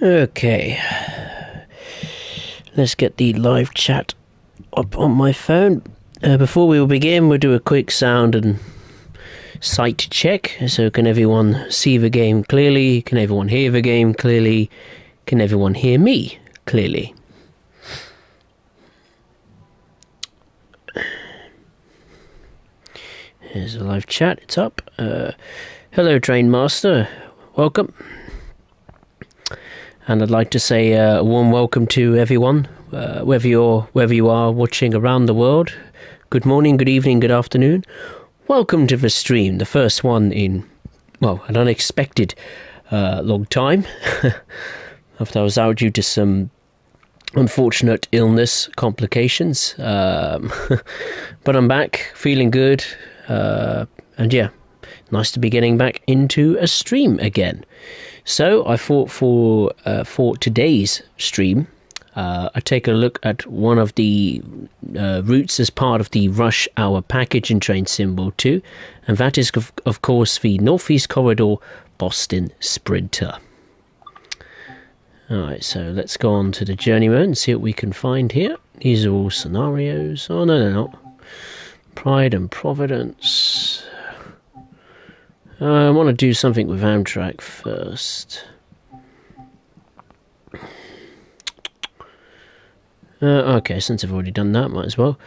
Okay, let's get the live chat up on my phone. Before we will begin, we'll do a quick sound and sight check. So can everyone see the game clearly? Can everyone hear the game clearly? Can everyone hear me clearly? Here's the live chat, it's up. Hello Train Master, welcome. And I'd like to say a warm welcome to everyone, wherever you are watching around the world. Good morning, good evening, good afternoon. Welcome to the stream, the first one in, well, an unexpected long time. After I was out due to some unfortunate illness complications. But I'm back, feeling good. And yeah, nice to be getting back into a stream again. So I thought for today's stream, I'd take a look at one of the routes as part of the Rush Hour package in Train Symbol 2, and that is of course the Northeast Corridor Boston Sprinter. Alright, so let's go on to the journey mode and see what we can find here. These are all scenarios. Oh no, they're not. Pride and Providence. I want to do something with Amtrak first. Okay, since I've already done that, might as well.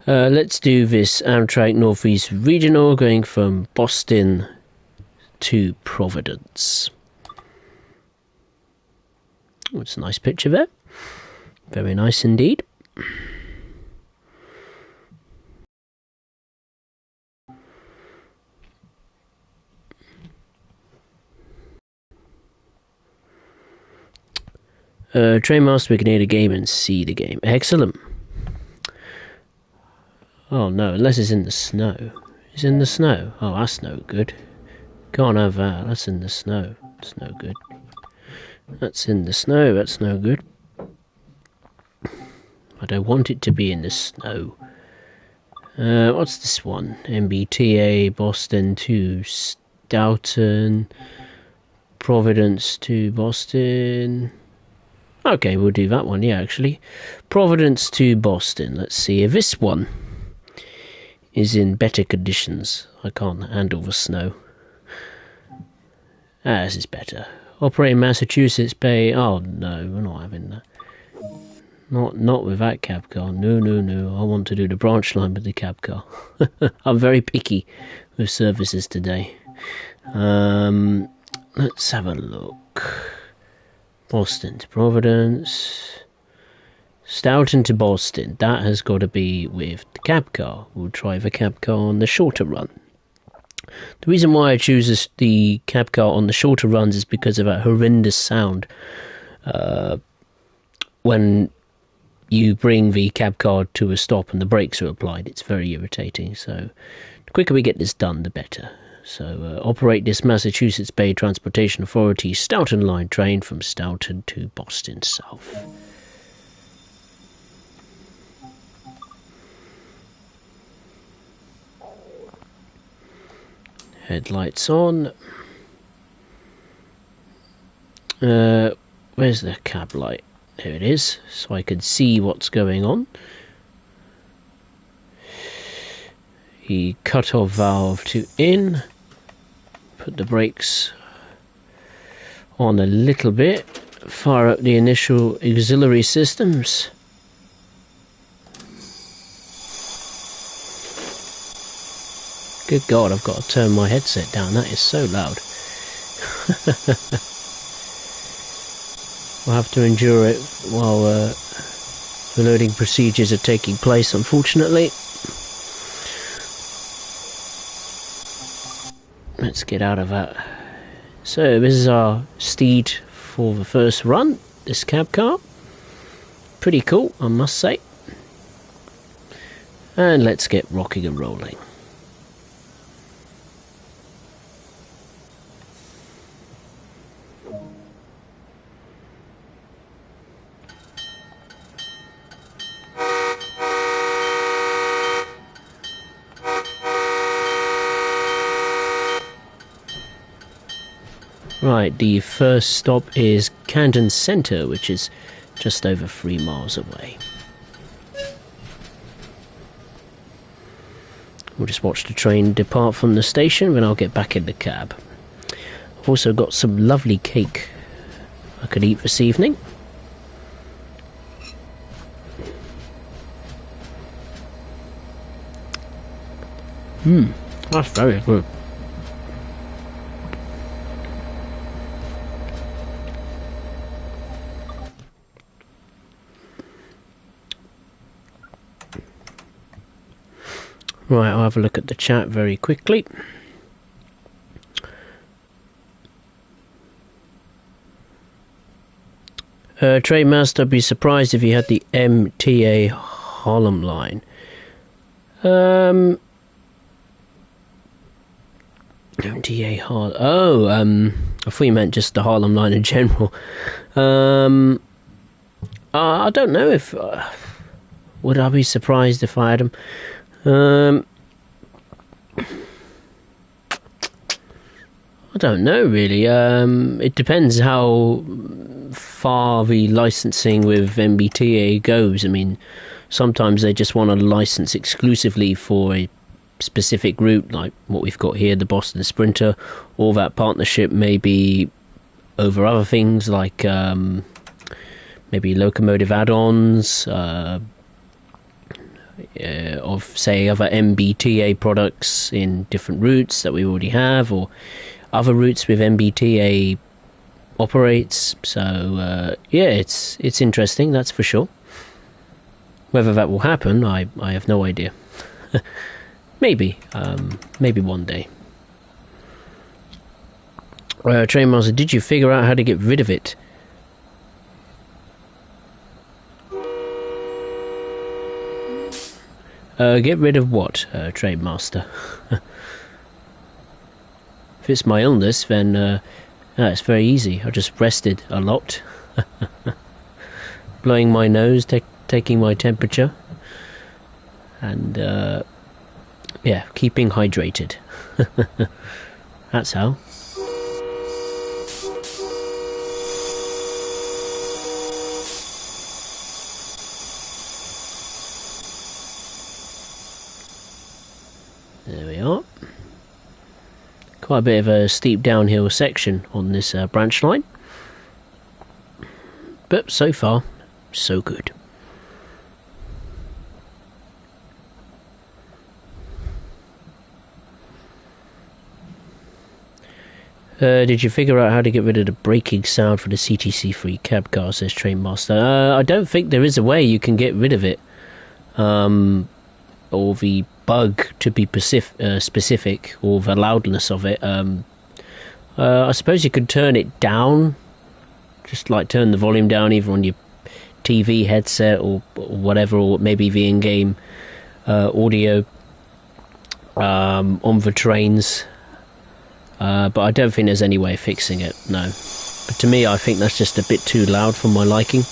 Let's do this Amtrak Northeast Regional going from Boston to Providence. Oh, it's a nice picture there. Very nice indeed. Trainmaster, we can hear the game and see the game. Excellent. Oh no, unless it's in the snow. It's in the snow. Oh, that's no good. Can't have that. That's in the snow. It's no good. That's in the snow. That's no good. I don't want it to be in the snow. What's this one? MBTA Boston to Stoughton. Providence to Boston. Okay, we'll do that one, yeah, actually. Providence to Boston. Let's see if this one is in better conditions. I can't handle the snow. This is better. Operating Massachusetts Bay. Oh, no, we're not having that. Not with that cab car. No. I want to do the branch line with the cab car. I'm very picky with services today. Let's have a look. Boston to Providence. Stoughton to Boston. That has got to be with the cab car. We'll try the cab car on the shorter run. The reason why I choose the cab car on the shorter runs is because of that horrendous sound when you bring the cab car to a stop and the brakes are applied. It's very irritating. So the quicker we get this done, the better. So operate this Massachusetts Bay Transportation Authority Stoughton Line train from Stoughton to Boston South. Headlights on. Where's the cab light? There it is, so I can see what's going on. The cut-off valve to in. Put the brakes on a little bit. Fire up the initial auxiliary systems. Good God, I've got to turn my headset down. That is so loud. We'll have to endure it while the loading procedures are taking place, unfortunately. Let's get out of that. So this is our steed for the first run, this cab car. Pretty cool, I must say. And let's get rocking and rolling. Right, the first stop is Canton Center, which is just over 3 miles away. We'll just watch the train depart from the station, and I'll get back in the cab. I've also got some lovely cake I could eat this evening. That's very good. Right, I'll have a look at the chat very quickly. Trademaster, I'd be surprised if you had the MTA Harlem line. MTA Harlem. Oh, I thought you meant just the Harlem line in general. I don't know if... would I be surprised if I had them? I don't know really. It depends how far the licensing with MBTA goes. I mean, sometimes they just want a license exclusively for a specific route, like what we've got here, the Boston Sprinter, or that partnership may be over other things like maybe locomotive add-ons, of say other MBTA products in different routes that we already have, or other routes with MBTA operates. So yeah, it's interesting, that's for sure. Whether that will happen, I have no idea. Maybe one day. Trainmaster, did you figure out how to get rid of it? Get rid of what, Trainmaster? If it's my illness, then it's very easy. I just rested a lot. Blowing my nose, taking my temperature. And, yeah, keeping hydrated. That's how. There we are. Quite a bit of a steep downhill section on this branch line. But so far, so good. Did you figure out how to get rid of the braking sound for the CTC3 cab car, says Trainmaster? I don't think there is a way you can get rid of it. Or the bug, to be specific, or the loudness of it. I suppose you could turn it down. Just like turn the volume down either on your TV headset or whatever, or maybe the in-game audio on the trains. But I don't think there's any way of fixing it, no. But to me, I think that's just a bit too loud for my liking.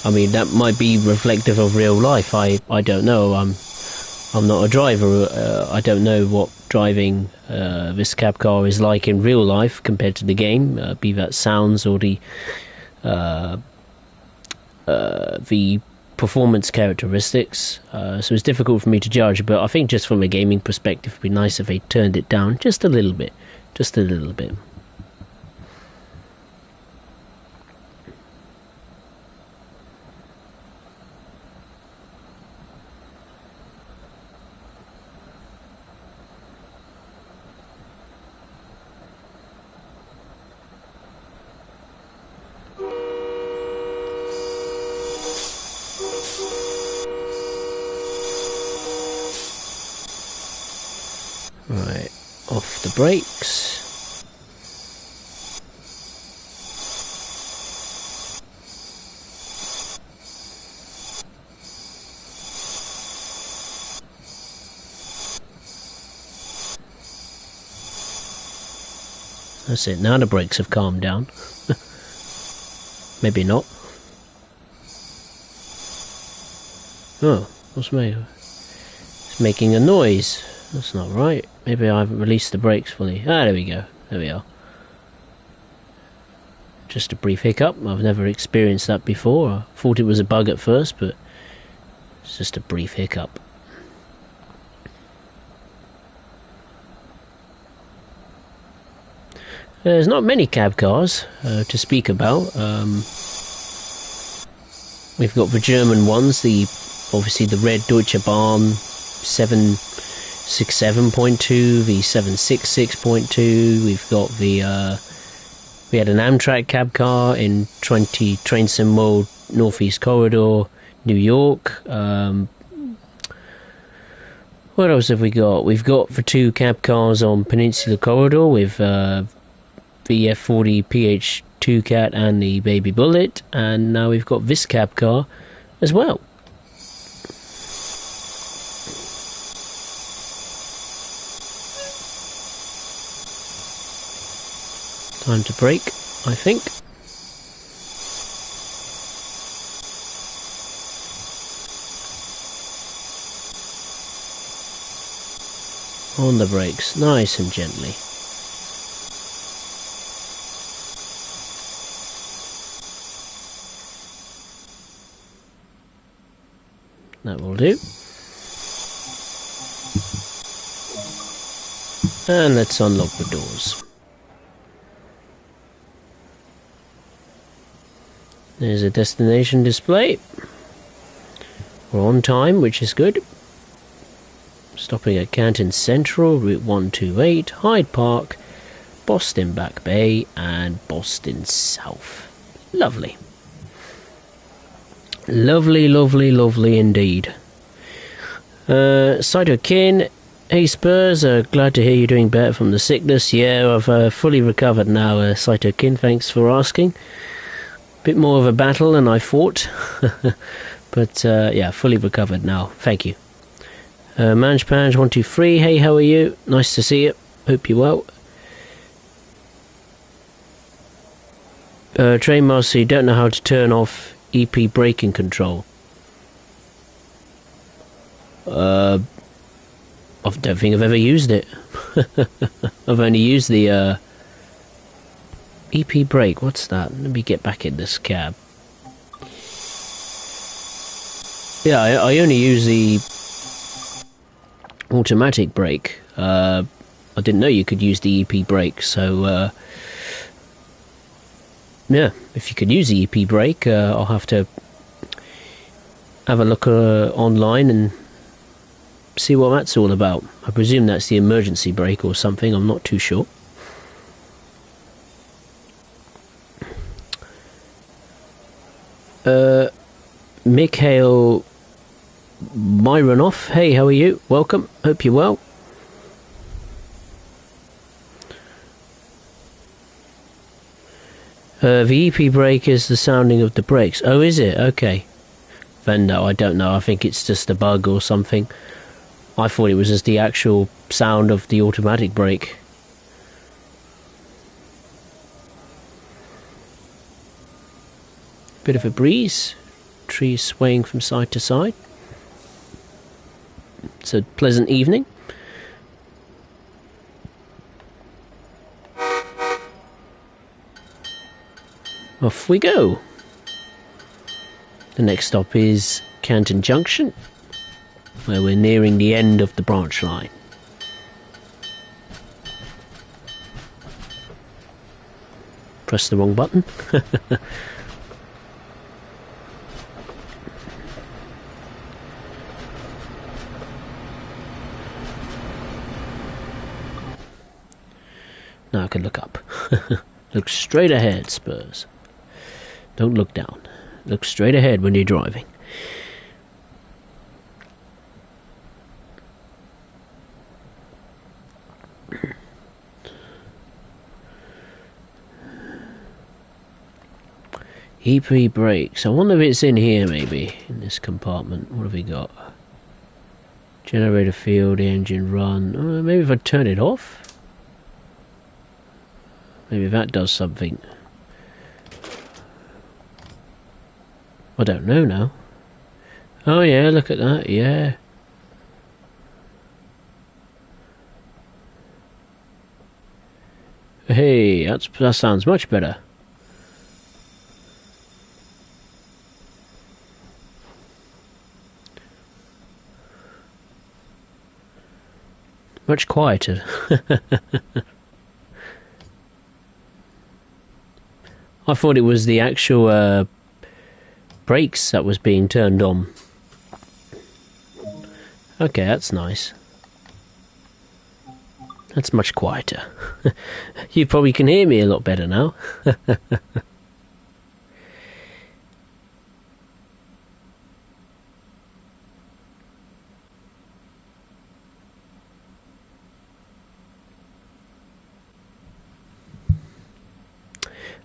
I mean, that might be reflective of real life. I don't know. I'm not a driver. I don't know what driving this cab car is like in real life compared to the game, be that sounds or the performance characteristics. So it's difficult for me to judge, but I think just from a gaming perspective, it'd be nice if they turned it down just a little bit. Just a little bit. Right, off the brakes. That's it, now the brakes have calmed down. Maybe not. Oh, what's the matter? It's making a noise. That's not right. Maybe I haven't released the brakes fully. Ah, there we go. There we are. Just a brief hiccup. I've never experienced that before. I thought it was a bug at first, but it's just a brief hiccup. There's not many cab cars to speak about. We've got the German ones, obviously the red Deutsche Bahn 767.2, the 766.2. We've got we had an Amtrak cab car in Trainsim Mall Northeast Corridor, New York. What else have we got? We've got the 2 cab cars on Peninsula Corridor with the F40 PH2 Cat and the Baby Bullet, and now we've got this cab car as well. Time to brake, I think. On the brakes, nice and gently. That will do. And let's unlock the doors. There's a destination display. We're on time, which is good. Stopping at Canton Central, Route 128, Hyde Park, Boston Back Bay, and Boston South. Lovely. Lovely, lovely, lovely indeed. Saito Kin, hey Spurs, glad to hear you're doing better from the sickness. Yeah, I've fully recovered now, Saito Kin, thanks for asking. Bit more of a battle than I thought, but yeah, fully recovered now, thank you. Manjpanj123, hey, how are you? Nice to see you, hope you're well. Trainmaster, you don't know how to turn off EP braking control. I don't think I've ever used it. I've only used the EP brake. What's that? Let me get back in this cab. Yeah, I only use the automatic brake. I didn't know you could use the EP brake, so yeah, if you could use the EP brake, I'll have to have a look online and see what that's all about. I presume that's the emergency brake or something, I'm not too sure. Mikhail Myronov, hey, how are you? Welcome, hope you're well. The EP brake is the sounding of the brakes. Oh, is it? Okay. Then no, I don't know. I think it's just a bug or something. I thought it was just the actual sound of the automatic brake. Bit of a breeze. Trees swaying from side to side. It's a pleasant evening. Off we go. The next stop is Canton Junction, where we're nearing the end of the branch line. Press the wrong button. Now I can look up. Look straight ahead, Spurs. Don't look down. Look straight ahead when you're driving. EP brakes. I wonder if it's in here, maybe, in this compartment. What have we got? Generator field, engine run. Maybe if I turn it off? Maybe that does something. I don't know now. Oh yeah, look at that, yeah. Hey, that sounds much better. Much quieter. I thought it was the actual brakes that was being turned on. Okay, that's nice. That's much quieter. You probably can hear me a lot better now.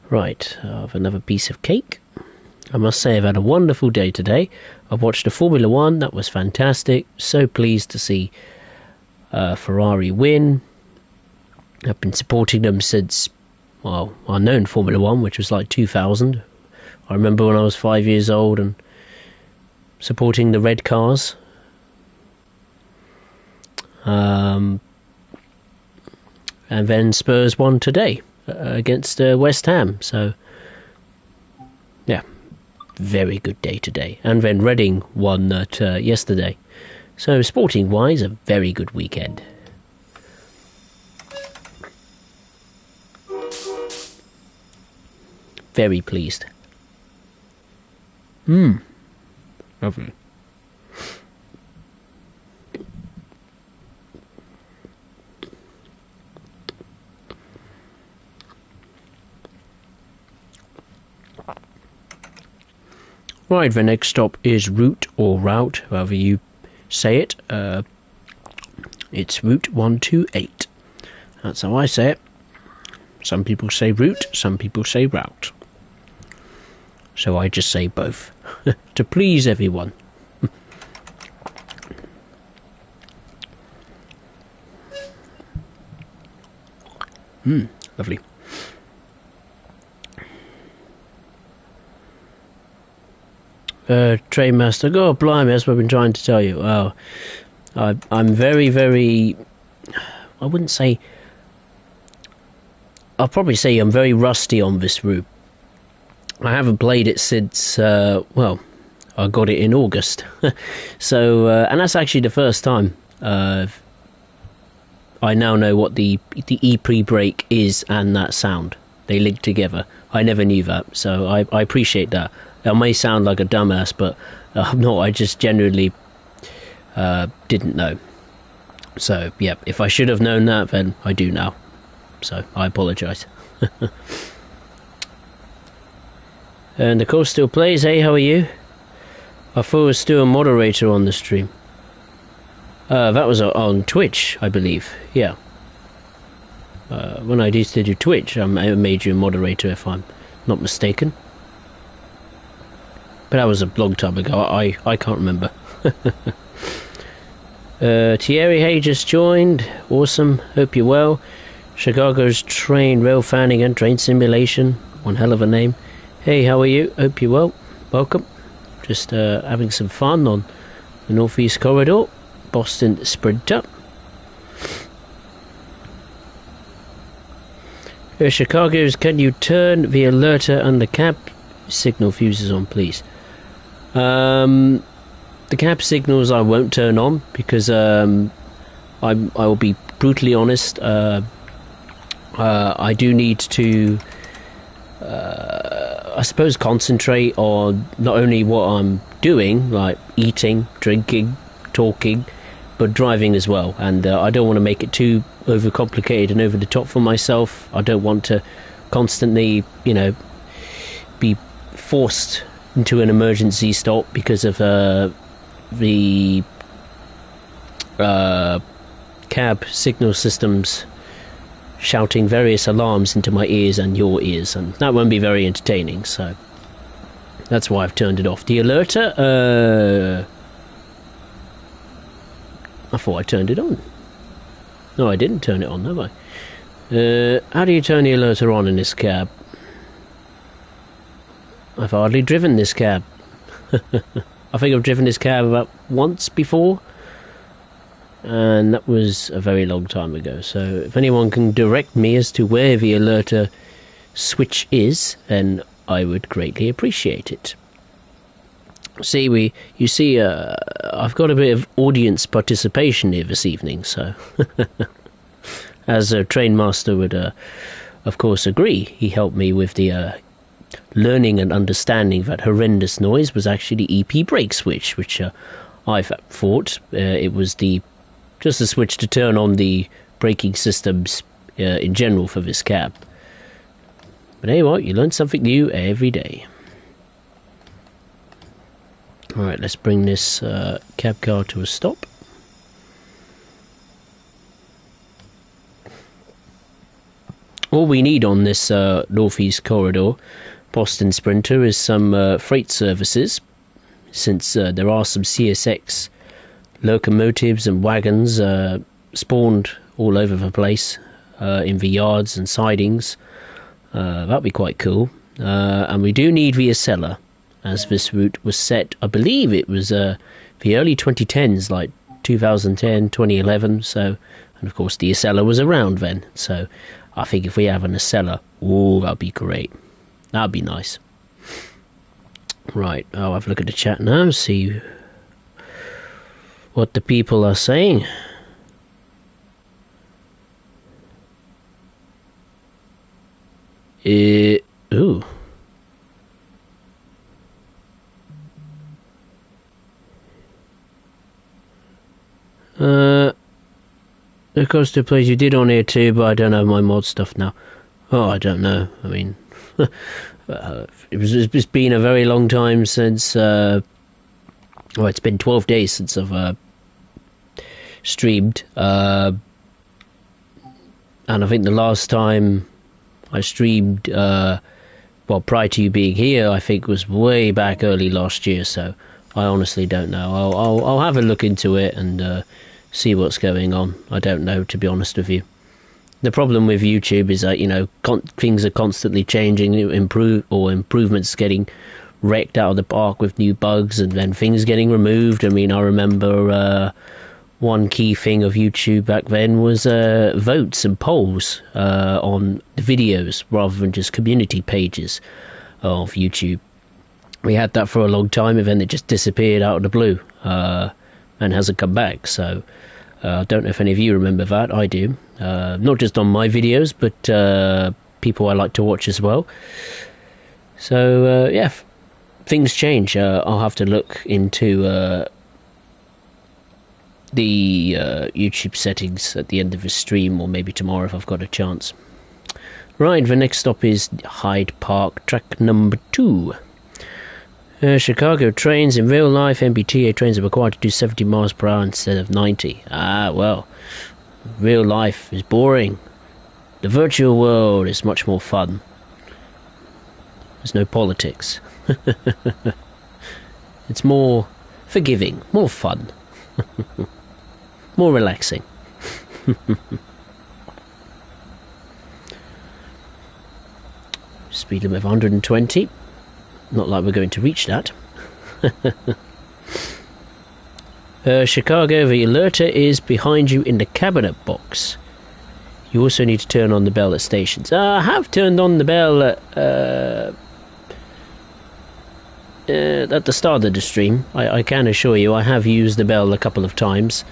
Right, I have another piece of cake. I must say I've had a wonderful day today. I've watched the Formula 1, that was fantastic. So pleased to see Ferrari win. I've been supporting them since, well, I've known Formula 1, which was like 2000. I remember when I was 5 years old and supporting the red cars. And then Spurs won today against West Ham. So, yeah, very good day today. And then Reading won that yesterday. So, sporting-wise, a very good weekend. Very pleased. Lovely. Right, the next stop is Route or Route, however you say it. It's Route 128. That's how I say it. Some people say route, some people say route. So I just say both, to please everyone. Lovely. Train master, God blimey, that's what I've been trying to tell you. Well, I'm very, very, I wouldn't say, I'll probably say I'm very rusty on this route. I haven't played it since, well, I got it in August. So, and that's actually the first time I now know what the e-pre-brake is and that sound. They link together. I never knew that, so I appreciate that. I may sound like a dumbass, but I'm not. I just genuinely didn't know. So, yeah, if I should have known that, then I do now. So, I apologise. And the course still plays. Hey, how are you? I thought I was still a moderator on the stream. That was on Twitch, I believe. Yeah. When I used to do Twitch, I made you a moderator, if I'm not mistaken. But that was a long time ago. I can't remember. Thierry Hay just joined. Awesome. Hope you're well. Chicago's train rail fanning and train simulation. One hell of a name. Hey, how are you? Hope you're well. Welcome. Just having some fun on the Northeast Corridor. Boston Sprinter. Chicago's, can you turn the alerter and the cab signal fuses on, please? The cab signals I won't turn on because I will be brutally honest. I do need to, I suppose, concentrate on not only what I'm doing, like eating, drinking, talking, but driving as well. And I don't want to make it too overcomplicated and over the top for myself. I don't want to constantly, be forced into an emergency stop because of the cab signal systems shouting various alarms into my ears and your ears, and that won't be very entertaining, so that's why I've turned it off. The alerter, I thought I turned it on. No, I didn't turn it on, have I? How do you turn the alerter on in this cab? I've hardly driven this cab. I think I've driven this cab about once before, and that was a very long time ago. So if anyone can direct me as to where the alerter switch is, then I would greatly appreciate it. You see, I've got a bit of audience participation here this evening, so as a train master would, of course, agree. He helped me with the learning and understanding that horrendous noise was actually the EP brake switch, which I thought it was just a switch to turn on the braking systems in general for this cab. But hey, what? You learn something new every day. Alright, let's bring this cab car to a stop. All we need on this northeast corridor, Boston Sprinter, is some freight services, since there are some CSX locomotives and wagons spawned all over the place in the yards and sidings. That'd be quite cool. And we do need the Acela, as this route was set, I believe it was the early 2010s, like 2010, 2011, so, and of course the Acela was around then, so I think if we have an Acela, that'd be great. That'd be nice. Right, I'll have a look at the chat now, see what the people are saying. Ooh. Of course, the plays you did on here too, but I don't have my mod stuff now. Oh, I don't know. I mean, it's been a very long time since. It's been 12 days since I've streamed, and I think the last time I streamed, prior to you being here, I think was way back early last year. So I honestly don't know. I'll have a look into it and see what's going on. I don't know, to be honest with you. The problem with YouTube is that, things are constantly changing, improvements getting wrecked out of the park with new bugs, and then things getting removed. I mean, I remember one key thing of YouTube back then was votes and polls on the videos rather than just community pages of YouTube. We had that for a long time, and then it just disappeared out of the blue and hasn't come back. So I don't know if any of you remember that. I do. Not just on my videos, but people I like to watch as well. So, things change. I'll have to look into the YouTube settings at the end of the stream, or maybe tomorrow if I've got a chance. Right, the next stop is Hyde Park, track number 2. Chicago trains. In real life, MBTA trains are required to do 70 miles per hour instead of 90. Well, real life is boring. The virtual world is much more fun. There's no politics. It's more forgiving, more fun, more relaxing. Speed limit of 120. Not like we're going to reach that. Chicago, the alerter is behind you in the cabinet box. You also need to turn on the bell at stations. I have turned on the bell at the start of the stream. I can assure you I have used the bell a couple of times,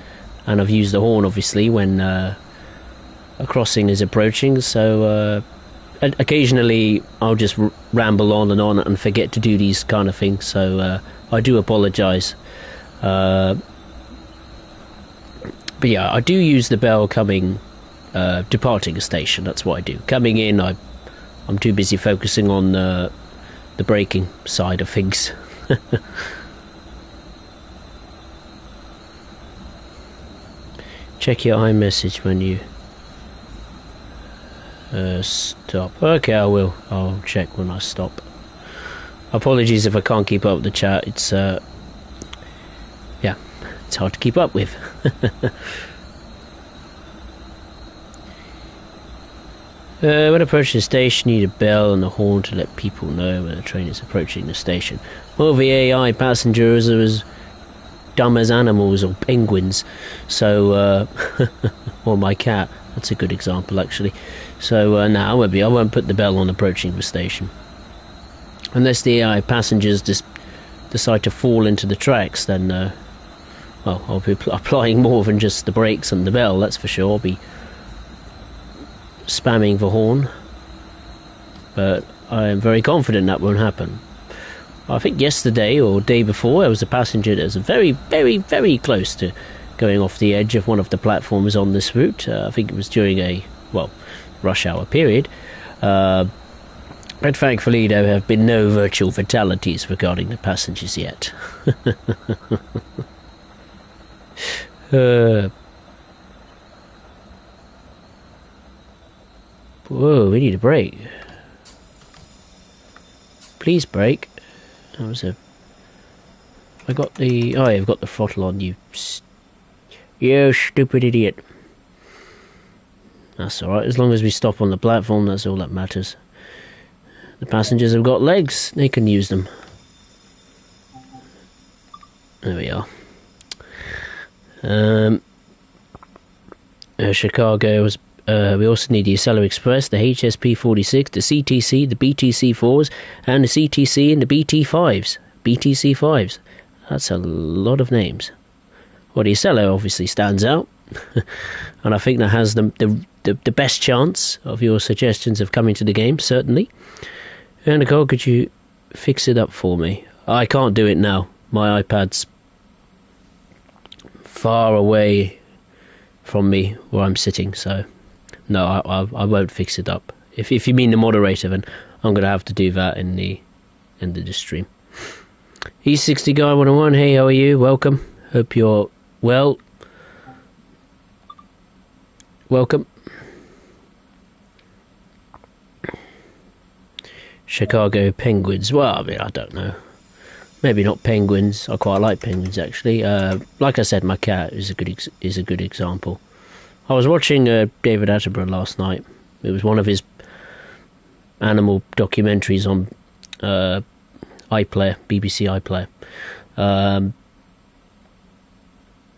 and I've used the horn obviously when a crossing is approaching, so occasionally I'll just ramble on and forget to do these kind of things, so I do apologise. But yeah, I do use the bell departing a station. That's what I do. Coming in, I'm too busy focusing on the braking side of things. Check your iMessage when you stop. Okay, I will. I'll check when I stop. Apologies if I can't keep up with the chat. It's it's hard to keep up with. When approaching the station, you need a bell and a horn to let people know when the train is approaching the station. Well, the AI passengers are as dumb as animals or penguins, so or my cat. That's a good example, actually. So now I won't put the bell on approaching the station, unless the AI passengers just decide to fall into the tracks, then well, I'll be applying more than just the brakes and the bell, that's for sure. I'll be spamming the horn, but I am very confident that won't happen. I think yesterday or day before there was a passenger that was very, very, very close to going off the edge of one of the platforms on this route. I think it was during a, well, rush hour period. But thankfully there have been no virtual fatalities regarding the passengers yet. Whoa, we need a brake. Please brake. That was a... I got the... Oh, I've got the throttle on, you stupid idiot. That's alright, as long as we stop on the platform, that's all that matters. The passengers have got legs, they can use them. There we are. Chicago was... we also need the Acela Express, the HSP46, the CTC, the BTC4s, and the CTC and the BT5s. BTC5s. That's a lot of names. Well, the Acela obviously stands out, and I think that has the best chance of your suggestions of coming to the game, certainly. And Nicole, could you fix it up for me? I can't do it now. My iPad's far away from me where I'm sitting, so no, I won't fix it up. If you mean the moderator, then I'm going to have to do that in the stream. E60 Guy 101, hey, how are you? Welcome. Hope you're well. Welcome. Chicago Penguins. Well, I mean, I don't know. Maybe not penguins. I quite like penguins, actually. Like I said, my cat is a good example. I was watching David Attenborough last night. It was one of his animal documentaries on iPlayer, BBC iPlayer.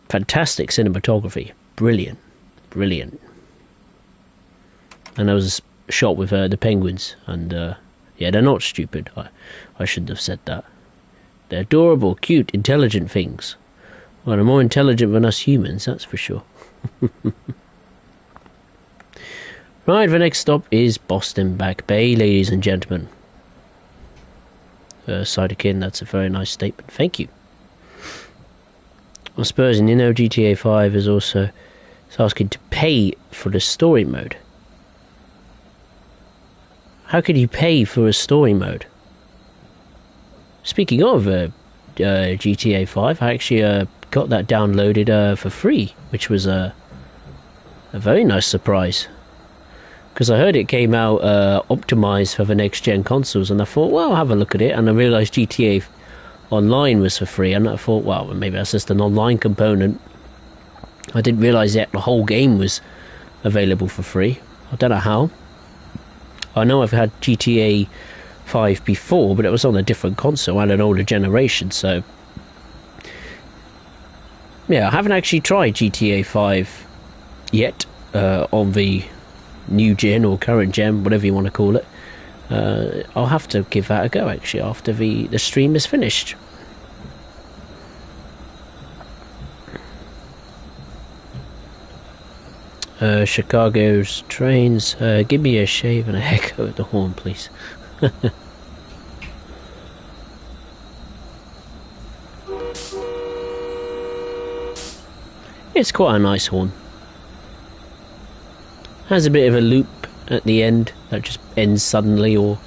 Fantastic cinematography. Brilliant. And there was a shot with the penguins. And yeah, they're not stupid. I shouldn't have said that. They're adorable, cute, intelligent things. Well, they're more intelligent than us humans, that's for sure. Right, the next stop is Boston Back Bay, ladies and gentlemen. Sidekin, that's a very nice statement. Thank you. I suppose, and you know, GTA 5 is also asking to pay for the story mode. How could you pay for a story mode? Speaking of GTA 5, I actually got that downloaded for free, which was a very nice surprise. Because I heard it came out optimized for the next-gen consoles, and I thought, well, I'll have a look at it, and I realised GTA Online was for free, and I thought, well, maybe that's just an online component. I didn't realise that the whole game was available for free. I don't know how. I know I've had GTA 5 before, but it was on a different console and an older generation, so... Yeah, I haven't actually tried GTA 5 yet on the new gen or current gen, whatever you want to call it. I'll have to give that a go, actually, after the stream is finished. Chicago's trains. Give me a shave and a haircut at the horn, please. It's quite a nice horn. Has a bit of a loop at the end that just ends suddenly, or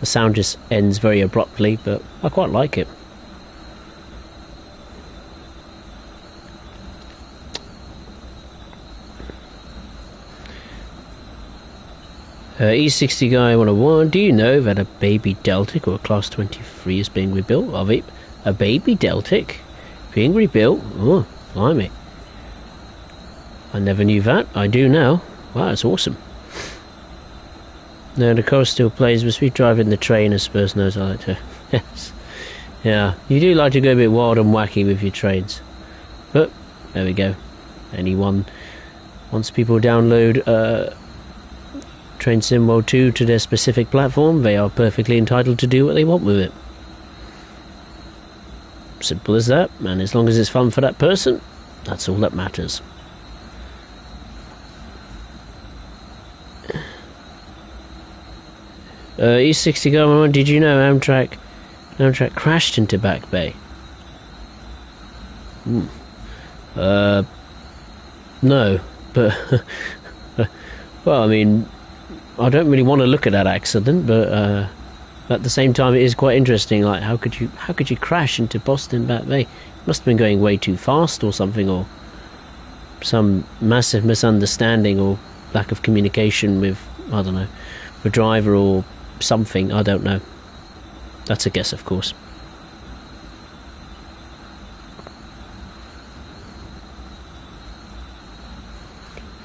the sound just ends very abruptly, but I quite like it. E60 Guy 101, do you know that a baby Deltic or a Class 23 is being rebuilt? A baby Deltic being rebuilt? Oh, blimey. I never knew that. I do now. Wow, that's awesome. No, the coast still plays with me driving the train, I suppose knows I like to. Yes. Yeah, you do like to go a bit wild and wacky with your trains. But, there we go. Anyone, once people download Train Sim World 2 to their specific platform, they are perfectly entitled to do what they want with it. Simple as that, and as long as it's fun for that person, that's all that matters. East 60 Garden, did you know Amtrak crashed into Back Bay? No, but well, I mean, I don't really want to look at that accident, but at the same time, it is quite interesting. Like, how could you crash into Boston Back Bay? Must have been going way too fast or something, or some massive misunderstanding or lack of communication with, I don't know, the driver or something. I don't know. That's a guess, of course.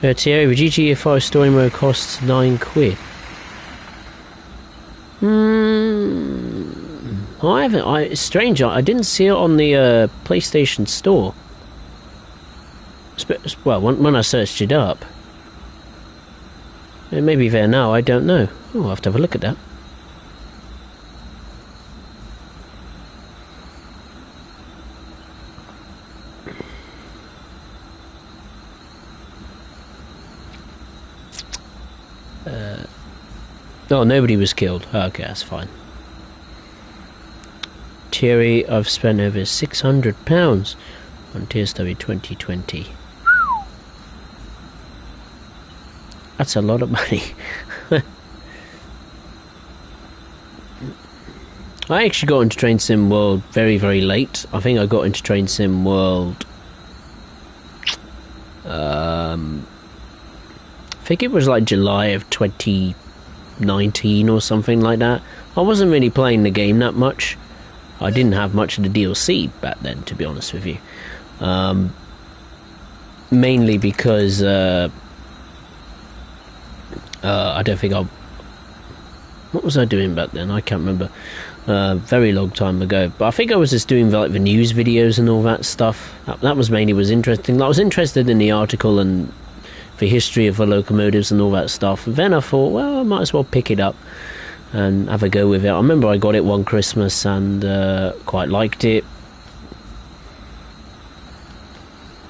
Thierry, the GTA 5 story mode costs £9. I haven't. It's strange. I didn't see it on the PlayStation Store. Well, when I searched it up, it may be there now. I don't know. Oh, I'll have to have a look at that. Oh, nobody was killed. Oh, okay, that's fine. Thierry, I've spent over £600 on TSW 2020. That's a lot of money. I actually got into Train Sim World very, very late. I think I got into Train Sim World... I think it was like July of 2019 or something like that. I wasn't really playing the game that much. I didn't have much of the DLC back then, to be honest with you. Mainly because I don't think I... What was I doing back then? I can't remember. Very long time ago. But I think I was just doing like the news videos and all that stuff. That was mainly was interesting. I was interested in the article and the history of the locomotives and all that stuff. And then I thought, well, I might as well pick it up and have a go with it. I remember I got it one Christmas and quite liked it.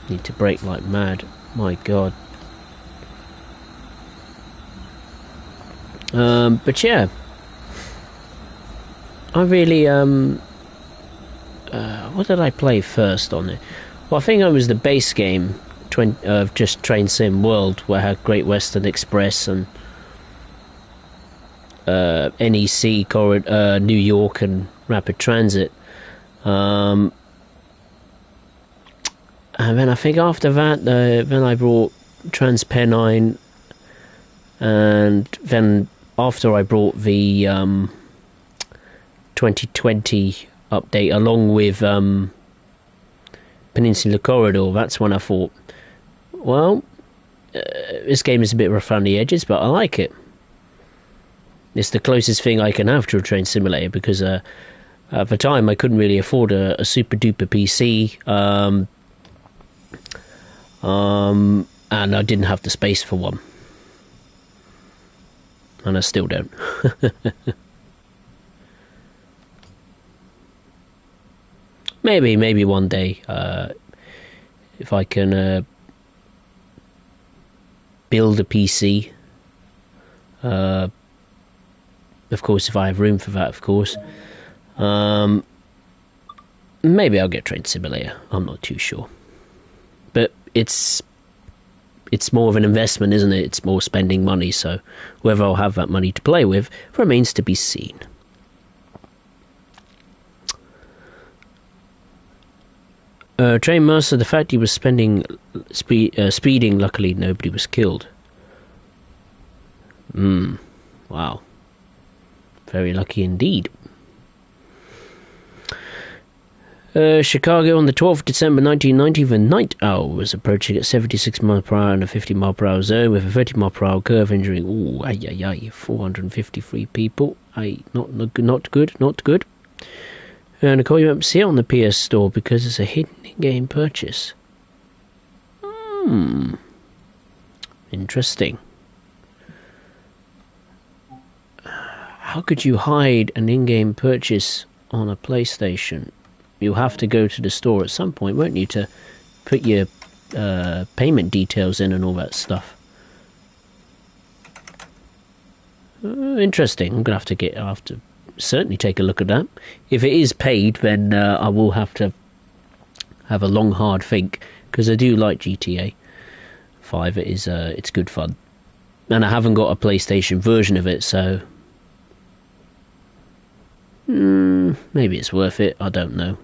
Need to brake like mad. My God. But yeah, I really what did I play first on it? Well, I think it was the base game of just Train Sim World, where I had Great Western Express and NEC New York and Rapid Transit. And then I think after that, then I brought TransPennine, and then after I brought the 2020 update along with Peninsula Corridor, that's when I thought, well, this game is a bit rough around the edges, but I like it. It's the closest thing I can have to a train simulator, because at the time I couldn't really afford a super duper PC, and I didn't have the space for one. And I still don't. Maybe one day, if I can build a PC. Of course, if I have room for that, of course. Maybe I'll get Train Simulator. I'm not too sure. But it's more of an investment, isn't it? It's more spending money, so whether I'll have that money to play with remains to be seen. Train Master, the fact he was speeding, luckily nobody was killed. Wow. Very lucky indeed. Chicago on the 12th of December 1990, the night owl was approaching at 76 miles per hour in a 50 mile per hour zone with a 30 mile per hour curve, injuring 453 people. Not good. And I call you up to see it on the PS Store because it's a hidden in-game purchase. Interesting. How could you hide an in-game purchase on a PlayStation? you'll have to go to the store at some point, won't you, to put your payment details in and all that stuff. Interesting. I'm gonna have to certainly take a look at that. If it is paid, then I will have to have a long hard think, because I do like GTA 5. It is it's good fun, and I haven't got a PlayStation version of it, so maybe it's worth it. I don't know.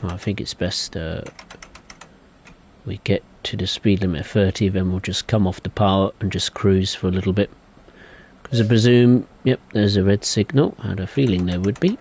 I think it's best we get to the speed limit of 30, then we'll just come off the power and just cruise for a little bit. Because I presume, yep, there's a red signal. I had a feeling there would be.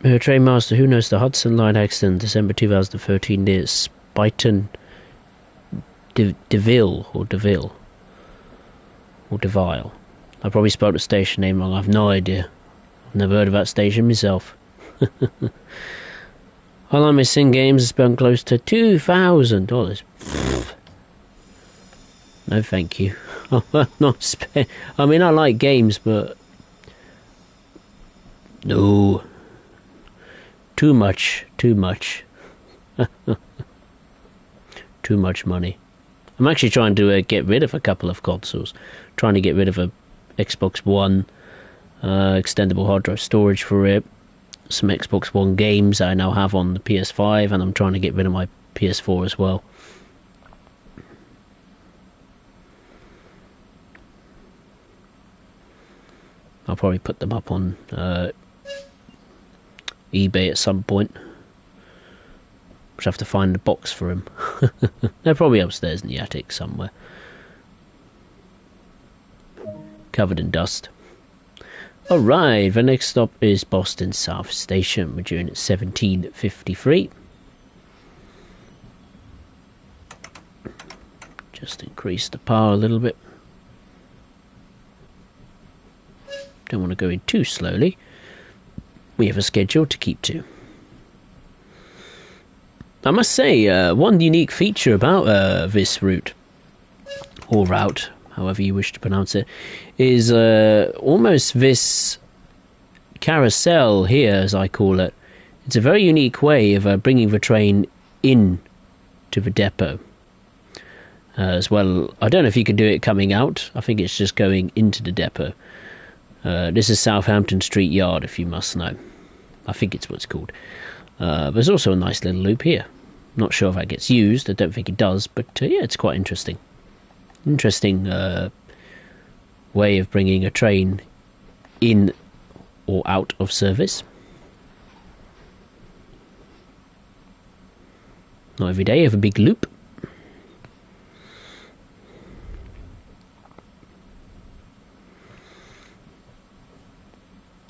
Trainmaster, who knows the Hudson Line accident, December 2013 near Spuyten Deville or Deville or Deville. I probably spelled the station name wrong. I've no idea. I've never heard of that station myself. I like my Sim games. I spent close to $2,000. No, thank you. Not I mean, I like games, but no. Too much. Too much money. I'm actually trying to get rid of a couple of consoles. Trying to get rid of a Xbox One, extendable hard drive storage for it, some Xbox One games I now have on the PS5, and I'm trying to get rid of my PS4 as well. I'll probably put them up on eBay at some point. Just have to find the box for them. They're probably upstairs in the attic somewhere, covered in dust. Alright, the next stop is Boston South Station. We're doing it 17:53. Just increase the power a little bit. Don't want to go in too slowly. We have a schedule to keep to. I must say, one unique feature about this route, or route, however you wish to pronounce it, is almost this carousel here, as I call it. It's a very unique way of bringing the train in to the depot. As well, I don't know if you can do it coming out. I think it's just going into the depot. This is Southampton Street Yard, if you must know. I think it's what it's called. There's also a nice little loop here. Not sure if that gets used. I don't think it does, but yeah, it's quite interesting. Interesting way of bringing a train in or out of service. Not every day you have a big loop.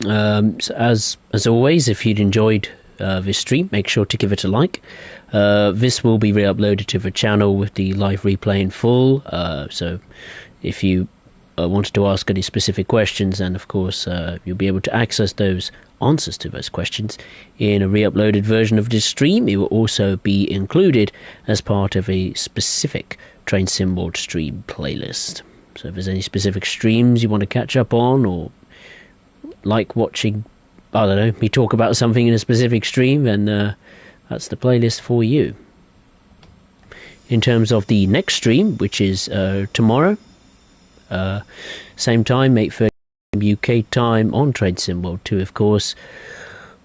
So as always, if you'd enjoyed this stream, make sure to give it a like. This will be re-uploaded to the channel with the live replay in full, so if you wanted to ask any specific questions, and of course you'll be able to access those answers to those questions in a re-uploaded version of this stream. It will also be included as part of a specific Train Sim World stream playlist. So if there's any specific streams you want to catch up on, or like watching, I don't know, me talk about something in a specific stream, then that's the playlist for you. In terms of the next stream, which is tomorrow, same time, 8:30 UK time on Train Sim World 2, of course,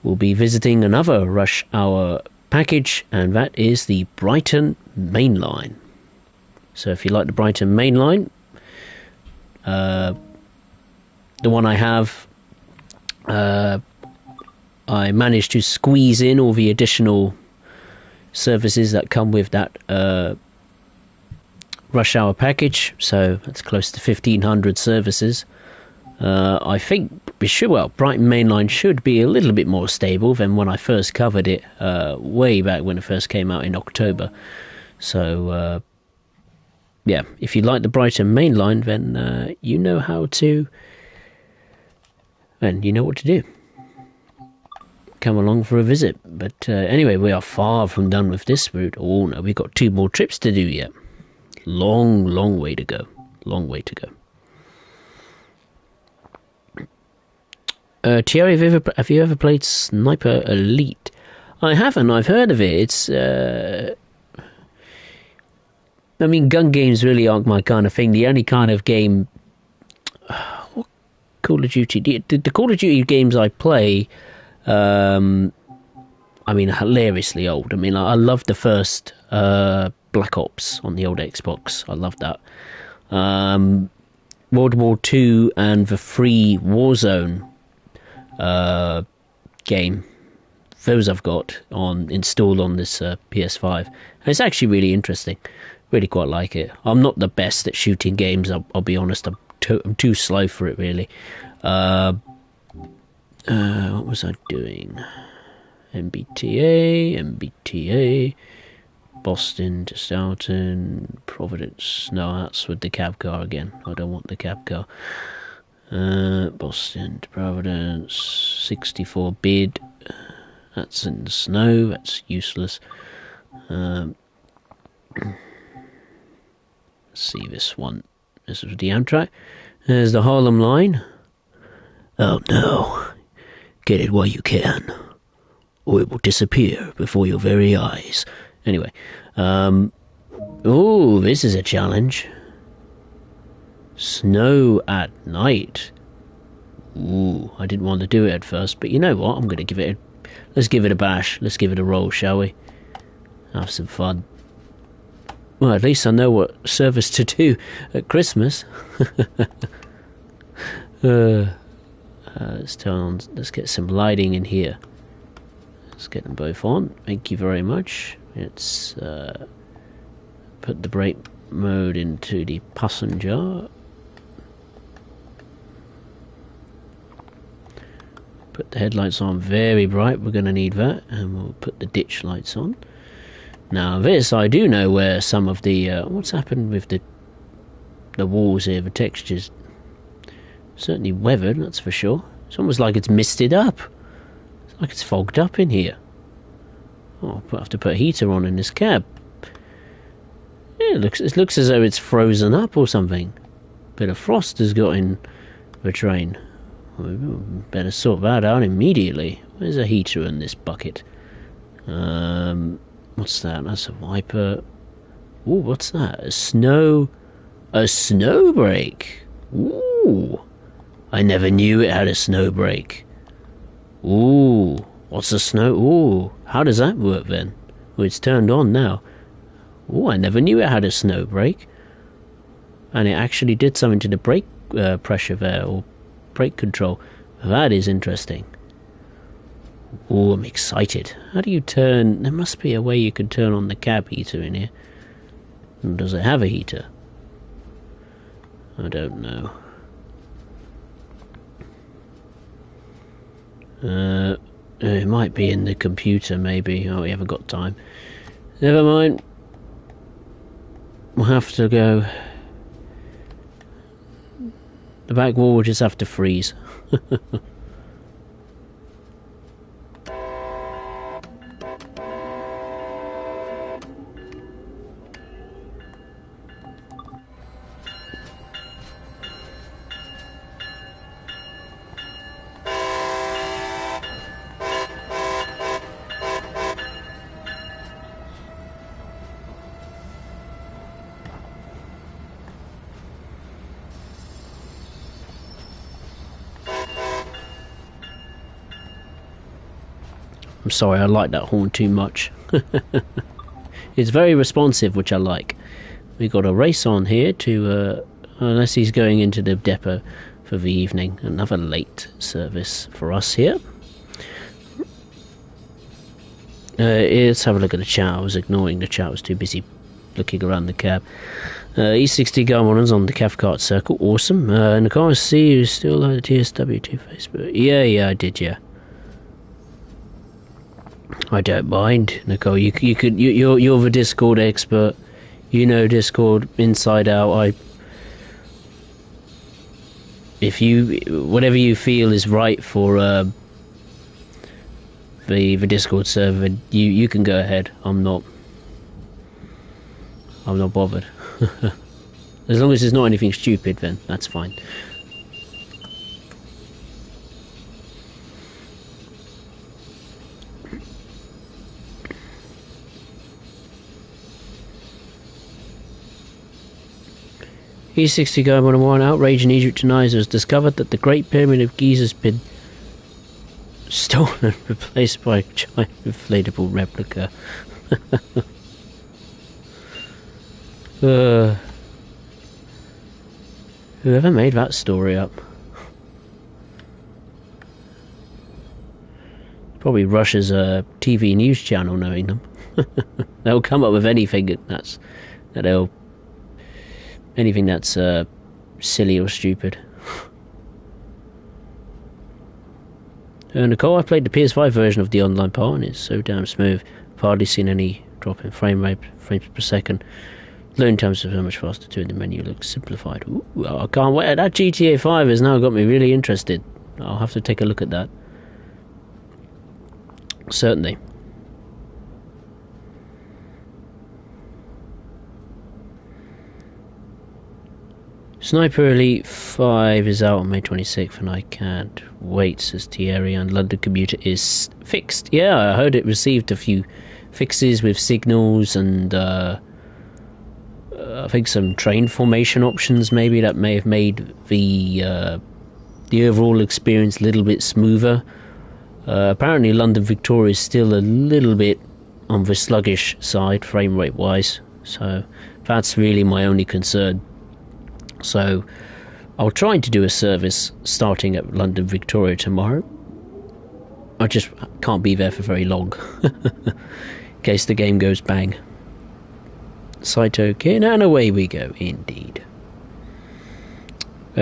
we'll be visiting another rush hour package, and that is the Brighton Main Line. So if you like the Brighton Main Line, the one I have, I managed to squeeze in all the additional services that come with that rush hour package, so that's close to 1,500 services. I think Brighton Main Line should be a little bit more stable than when I first covered it way back when it first came out in October. So yeah, if you like the Brighton Main Line, then you know how to then you know what to do. Come along for a visit. But anyway, we are far from done with this route. Oh no, we've got 2 more trips to do yet. Long way to go. Long way to go. Thierry, have you ever played Sniper Elite? I haven't. I've heard of it. It's I mean, gun games really aren't my kind of thing. The only kind of game... what Call of Duty... The Call of Duty games I play... I mean, hilariously old. I mean, I loved the first Black Ops on the old Xbox. I loved that. World War II and the free Warzone game. Those I've got installed on this PS5. And it's actually really interesting. Really quite like it. I'm not the best at shooting games, I'll be honest. I'm too slow for it, really. What was I doing? MBTA, Boston to Stoughton, Providence. No, that's with the cab car again. I don't want the cab car. Boston to Providence, 64 bid. That's in the snow. That's useless. Let's see this one. This is the Amtrak. There's the Harlem line. Oh no. Get it while you can, or it will disappear before your very eyes. Anyway. Oh, this is a challenge. Snow at night. Ooh, I didn't want to do it at first, but you know what? I'm going to give it let's give it a bash. Let's give it a roll, shall we? Have some fun. Well, at least I know what service to do at Christmas. Let's get some lighting in here. Let's get them both on. Thank you very much. Let's put the brake mode into the passenger. Put the headlights on very bright. We're going to need that. And we'll put the ditch lights on. Now this, I do know where some of the... what's happened with the walls here, the textures. Certainly weathered, that's for sure. It's almost like it's misted up. It's like it's fogged up in here. Oh, I'll have to put a heater on in this cab. Yeah, it looks as though it's frozen up or something. Bit of frost has got in the train. We better sort that out immediately. Where's a heater in this bucket? What's that? That's a wiper. Ooh, what's that? A snow brake. Ooh. I never knew it had a snow brake. Ooh. What's a snow? Ooh. How does that work then? Well, it's turned on now. Ooh, I never knew it had a snow brake. And it actually did something to the brake pressure there, or brake control. That is interesting. Oh, I'm excited. How do you turn... There must be a way you can turn on the cab heater in here. And does it have a heater? I don't know. It might be in the computer, maybe. Oh, we haven't got time. Never mind. We'll have to go... The back wall will just have to freeze. I'm sorry, I like that horn too much. It's very responsive, which I like. We got a race on here to, unless he's going into the depot for the evening. Another late service for us here. Let's have a look at the chat. I was ignoring the chat. I was too busy looking around the cab. E60 Garmon's on the Cathcart Circle. Awesome. And the car I see you still like the TSW2 Facebook. Yeah, I did, yeah. I don't mind, Nicole. You're the Discord expert. You know Discord inside out. if you, whatever you feel is right for the Discord server, you can go ahead. I'm not bothered. As long as there's not anything stupid, then that's fine. E60 guy 101, outrage in Egypt denies it was discovered that the Great Pyramid of Giza's been stolen and replaced by a giant inflatable replica. Whoever made that story up? Probably Russia's TV news channel, knowing them. They'll come up with anything anything that's silly or stupid. Nicole, I played the PS5 version of the online part and it's so damn smooth. I've hardly seen any drop in frames per second. Loading times are so much faster too, and the menu looks simplified. Ooh, I can't wait. That GTA 5 has now got me really interested. I'll have to take a look at that. Certainly. Sniper Elite 5 is out on May 26th and I can't wait, says Thierry, and London Commuter is fixed. Yeah, I heard it received a few fixes with signals and I think some train formation options maybe that may have made the overall experience a little bit smoother. Apparently London Victoria is still a little bit on the sluggish side frame rate wise, so that's really my only concern. So I'll try to do a service starting at London Victoria tomorrow. I just can't be there for very long in case the game goes bang. Site okay, and away we go indeed.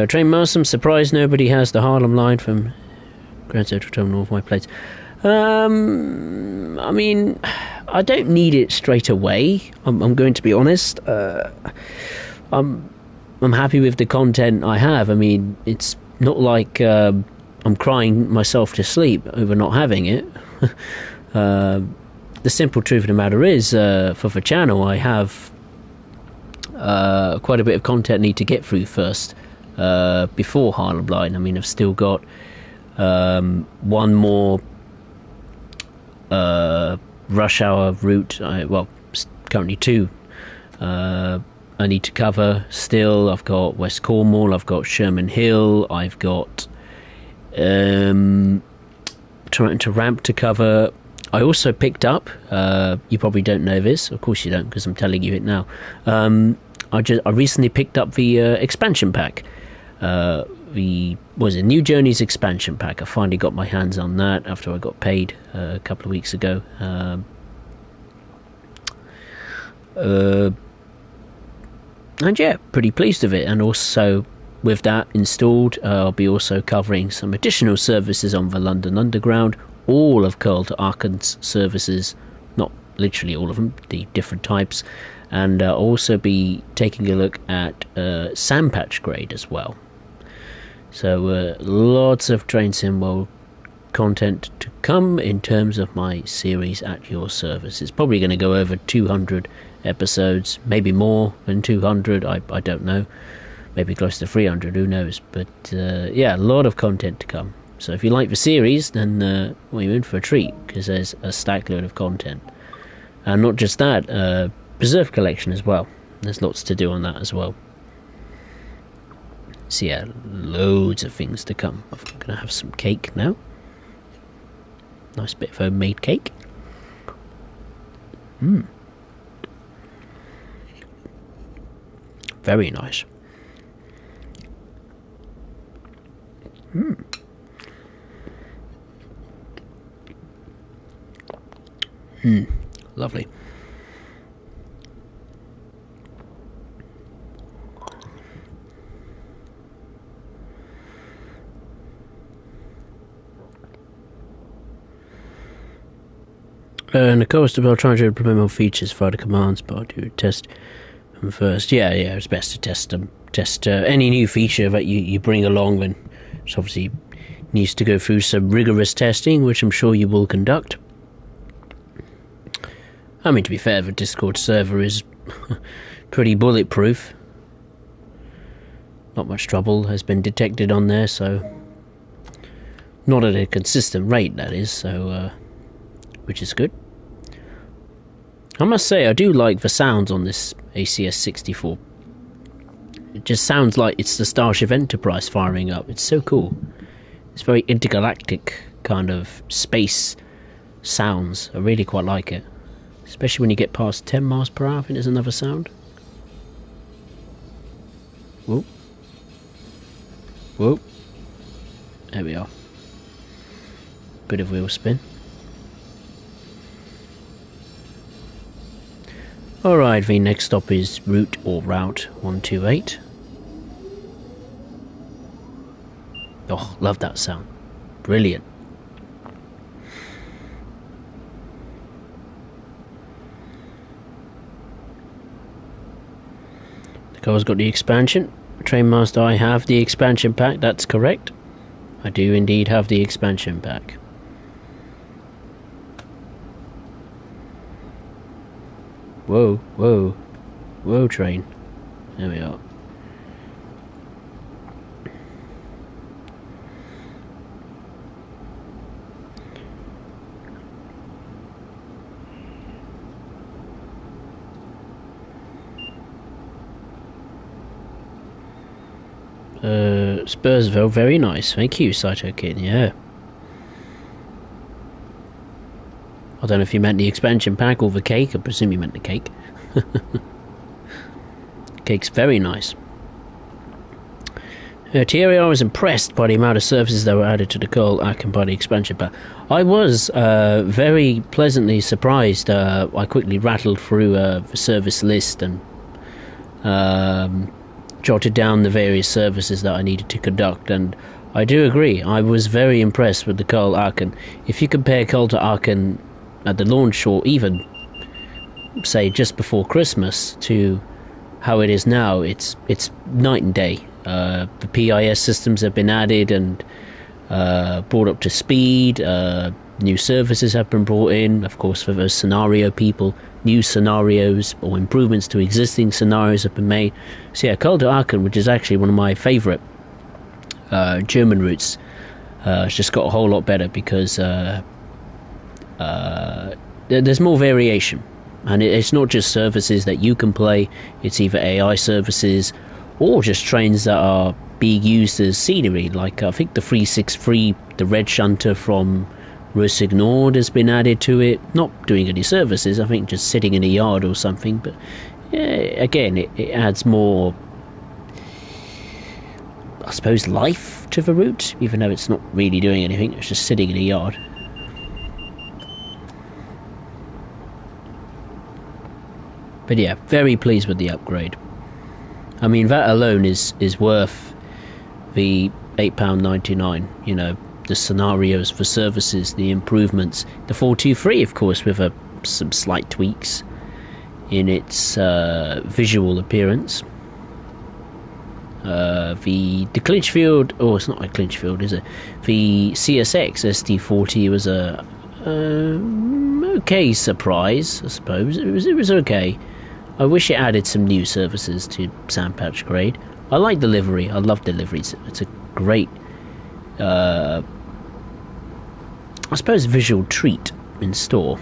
Train Master, I'm surprised nobody has the Harlem line from Grand Central Terminal of my place. I mean, I don't need it straight away. I'm going to be honest. I'm happy with the content I have. I mean, it's not like I'm crying myself to sleep over not having it. The simple truth of the matter is, for the channel, I have quite a bit of content I need to get through first before Harlem Line. I mean, I've still got one more rush hour route. Currently two. I need to cover still. I've got West Cornwall, I've got Sherman Hill, I've got Toronto Ramp to cover. I also picked up, you probably don't know this, of course you don't because I'm telling you it now. I recently picked up the expansion pack. The New Journeys expansion pack. I finally got my hands on that after I got paid a couple of weeks ago. And yeah, pretty pleased with it. And also with that installed, I'll be also covering some additional services on the London Underground, all of Curl to Arkham's services, not literally all of them, the different types, and I'll also be taking a look at Sandpatch Grade as well. So lots of Train Sim World content to come in terms of my series at your service. It's probably going to go over 200 episodes, maybe more than 200, I don't know, maybe close to 300, who knows, but yeah, a lot of content to come. So if you like the series, then well, you're in for a treat, because there's a stack load of content. And not just that, Preserve Collection as well, there's lots to do on that as well. So yeah, loads of things to come. I'm going to have some cake now. Nice bit of homemade cake. Very nice. Lovely. Nicole Stabell trying to implement more features for the commands, but I do test them first. Yeah, it's best to test them. Test any new feature that you bring along, and it's obviously needs to go through some rigorous testing, which I'm sure you will conduct. I mean, to be fair, the Discord server is pretty bulletproof. Not much trouble has been detected on there, so not at a consistent rate, that is, so which is good. I must say, I do like the sounds on this ACS-64. It just sounds like it's the Starship Enterprise firing up. It's so cool. It's very intergalactic kind of space sounds. I really quite like it. Especially when you get past 10 miles per hour. I think there's another sound. Whoop. Whoop. There we are. Bit of wheel spin. Alright, the next stop is route 128. Oh, love that sound. Brilliant. The car's got the expansion. Trainmaster, I have the expansion pack, that's correct. I do indeed have the expansion pack. Whoa, whoa, whoa, train. There we are. Spursville, very nice. Thank you, Saito Kid, yeah. I don't know if you meant the expansion pack or the cake. I presume you meant the cake. Cake's very nice. TRR was impressed by the amount of services that were added to the Carl Aachen by the expansion pack. I was very pleasantly surprised. I quickly rattled through the service list and jotted down the various services that I needed to conduct, and I do agree. I was very impressed with the Carl Aachen. If you compare Carl to Aachen at the launch, or even say just before Christmas, to how it is now, it's night and day. The PIS systems have been added and brought up to speed. New services have been brought in, of course, for those scenario people. New scenarios or improvements to existing scenarios have been made. So yeah, Carl to Aachen, which is actually one of my favourite German routes, it's just got a whole lot better because there's more variation, and it's not just services that you can play. It's either AI services or just trains that are being used as scenery, like I think the 363, the Red Shunter from Rossignol has been added to it. Not doing any services, I think just sitting in a yard or something, but yeah, again, it adds more, I suppose, life to the route, even though it's not really doing anything, it's just sitting in a yard. But yeah, very pleased with the upgrade. I mean, that alone is worth the £8.99, you know, the scenarios for services, the improvements. The 423, of course, with some slight tweaks in its visual appearance. The Clinchfield, oh, it's not a Clinchfield, is it? The CSX SD40 was a okay surprise, I suppose. It was okay. I wish it added some new services to Sandpatch Grade. I like the livery. I love the livery. It's a great, I suppose, visual treat in store.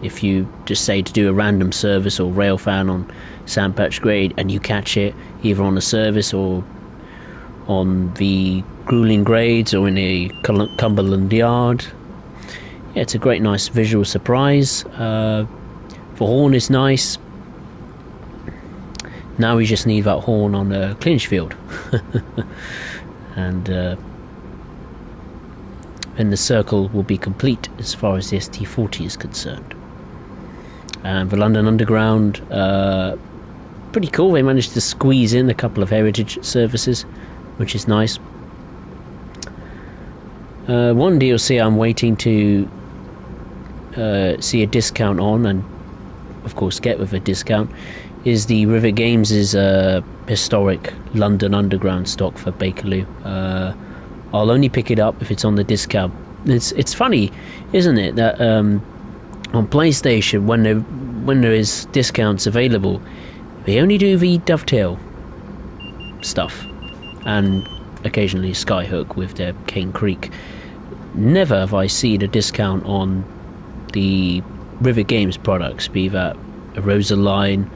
If you just say to do a random service or railfan on Sandpatch Grade and you catch it either on a service or on the grueling grades or in a Cumberland Yard, yeah, it's a great, nice visual surprise. The horn is nice. Now we just need that horn on Clinchfield. And then the circle will be complete as far as the ST40 is concerned. And the London Underground, pretty cool. They managed to squeeze in a couple of heritage services, which is nice. One DLC I'm waiting to see a discount on, and of course get with a discount, is the Rivet Games' historic London Underground stock for Bakerloo. I'll only pick it up if it's on the discount. It's funny, isn't it, that on PlayStation, when there is discounts available, they only do the Dovetail stuff, and occasionally Skyhook with their Cane Creek. Never have I seen a discount on the Rivet Games products, be that a Rosaline,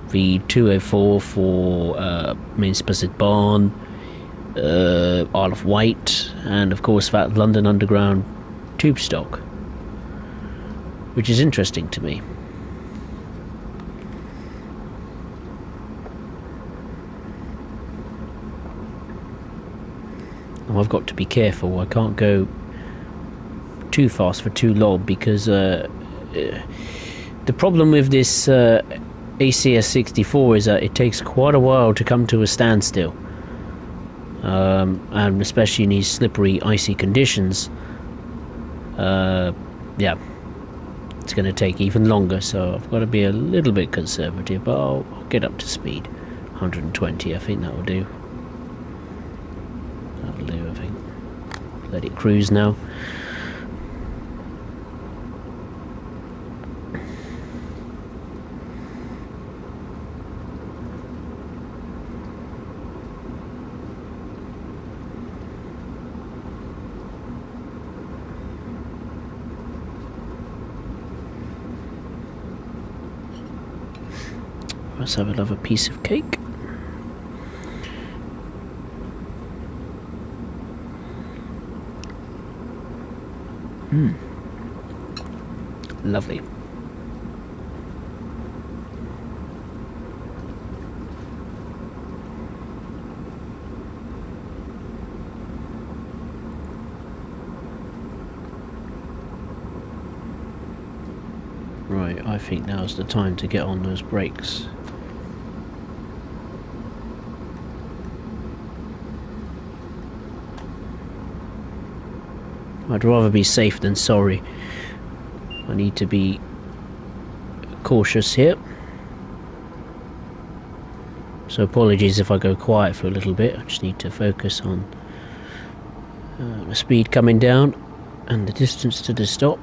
the 204 for Main Buzzard Barn, Isle of Wight, and of course that London Underground tube stock, which is interesting to me. I've got to be careful. I can't go too fast for too long, because the problem with this ACS64 is that it takes quite a while to come to a standstill, and especially in these slippery, icy conditions. Yeah, it's going to take even longer, so I've got to be a little bit conservative, but I'll get up to speed. 120, I think that will do. That'll do, I think. Let it cruise now. Let's have another piece of cake. Lovely. Right, I think now's the time to get on those brakes. I'd rather be safe than sorry. I need to be cautious here. So apologies if I go quiet for a little bit. I just need to focus on the speed coming down and the distance to the stop.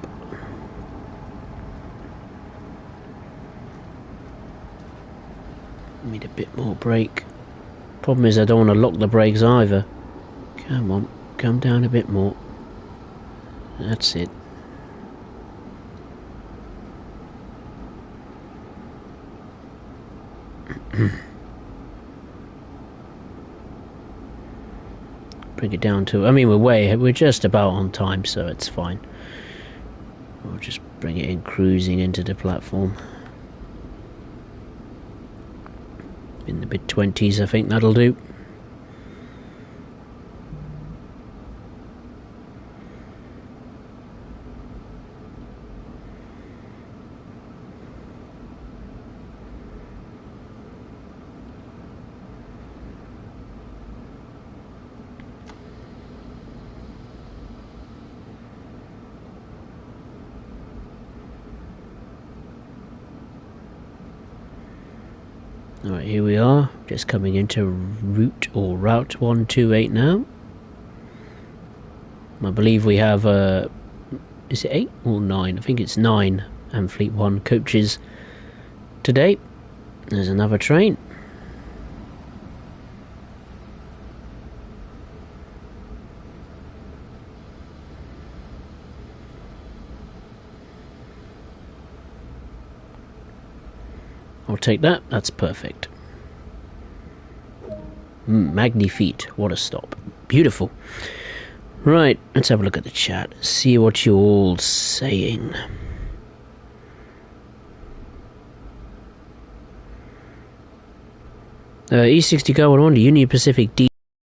Need a bit more brake. Problem is I don't want to lock the brakes either. Come on, come down a bit more. That's it. Bring it down to, I mean, we're just about on time, so it's fine. We'll just bring it in, cruising into the platform. In the mid-20s, I think that'll do. Alright, here we are, just coming into Route 128 now. I believe we have, is it 8 or 9? I think it's 9 Fleet 1 coaches today. There's another train. I'll take that, that's perfect. Magnifique, what a stop. Beautiful. Right, let's have a look at the chat, see what you're all saying. E60 car on the Union Pacific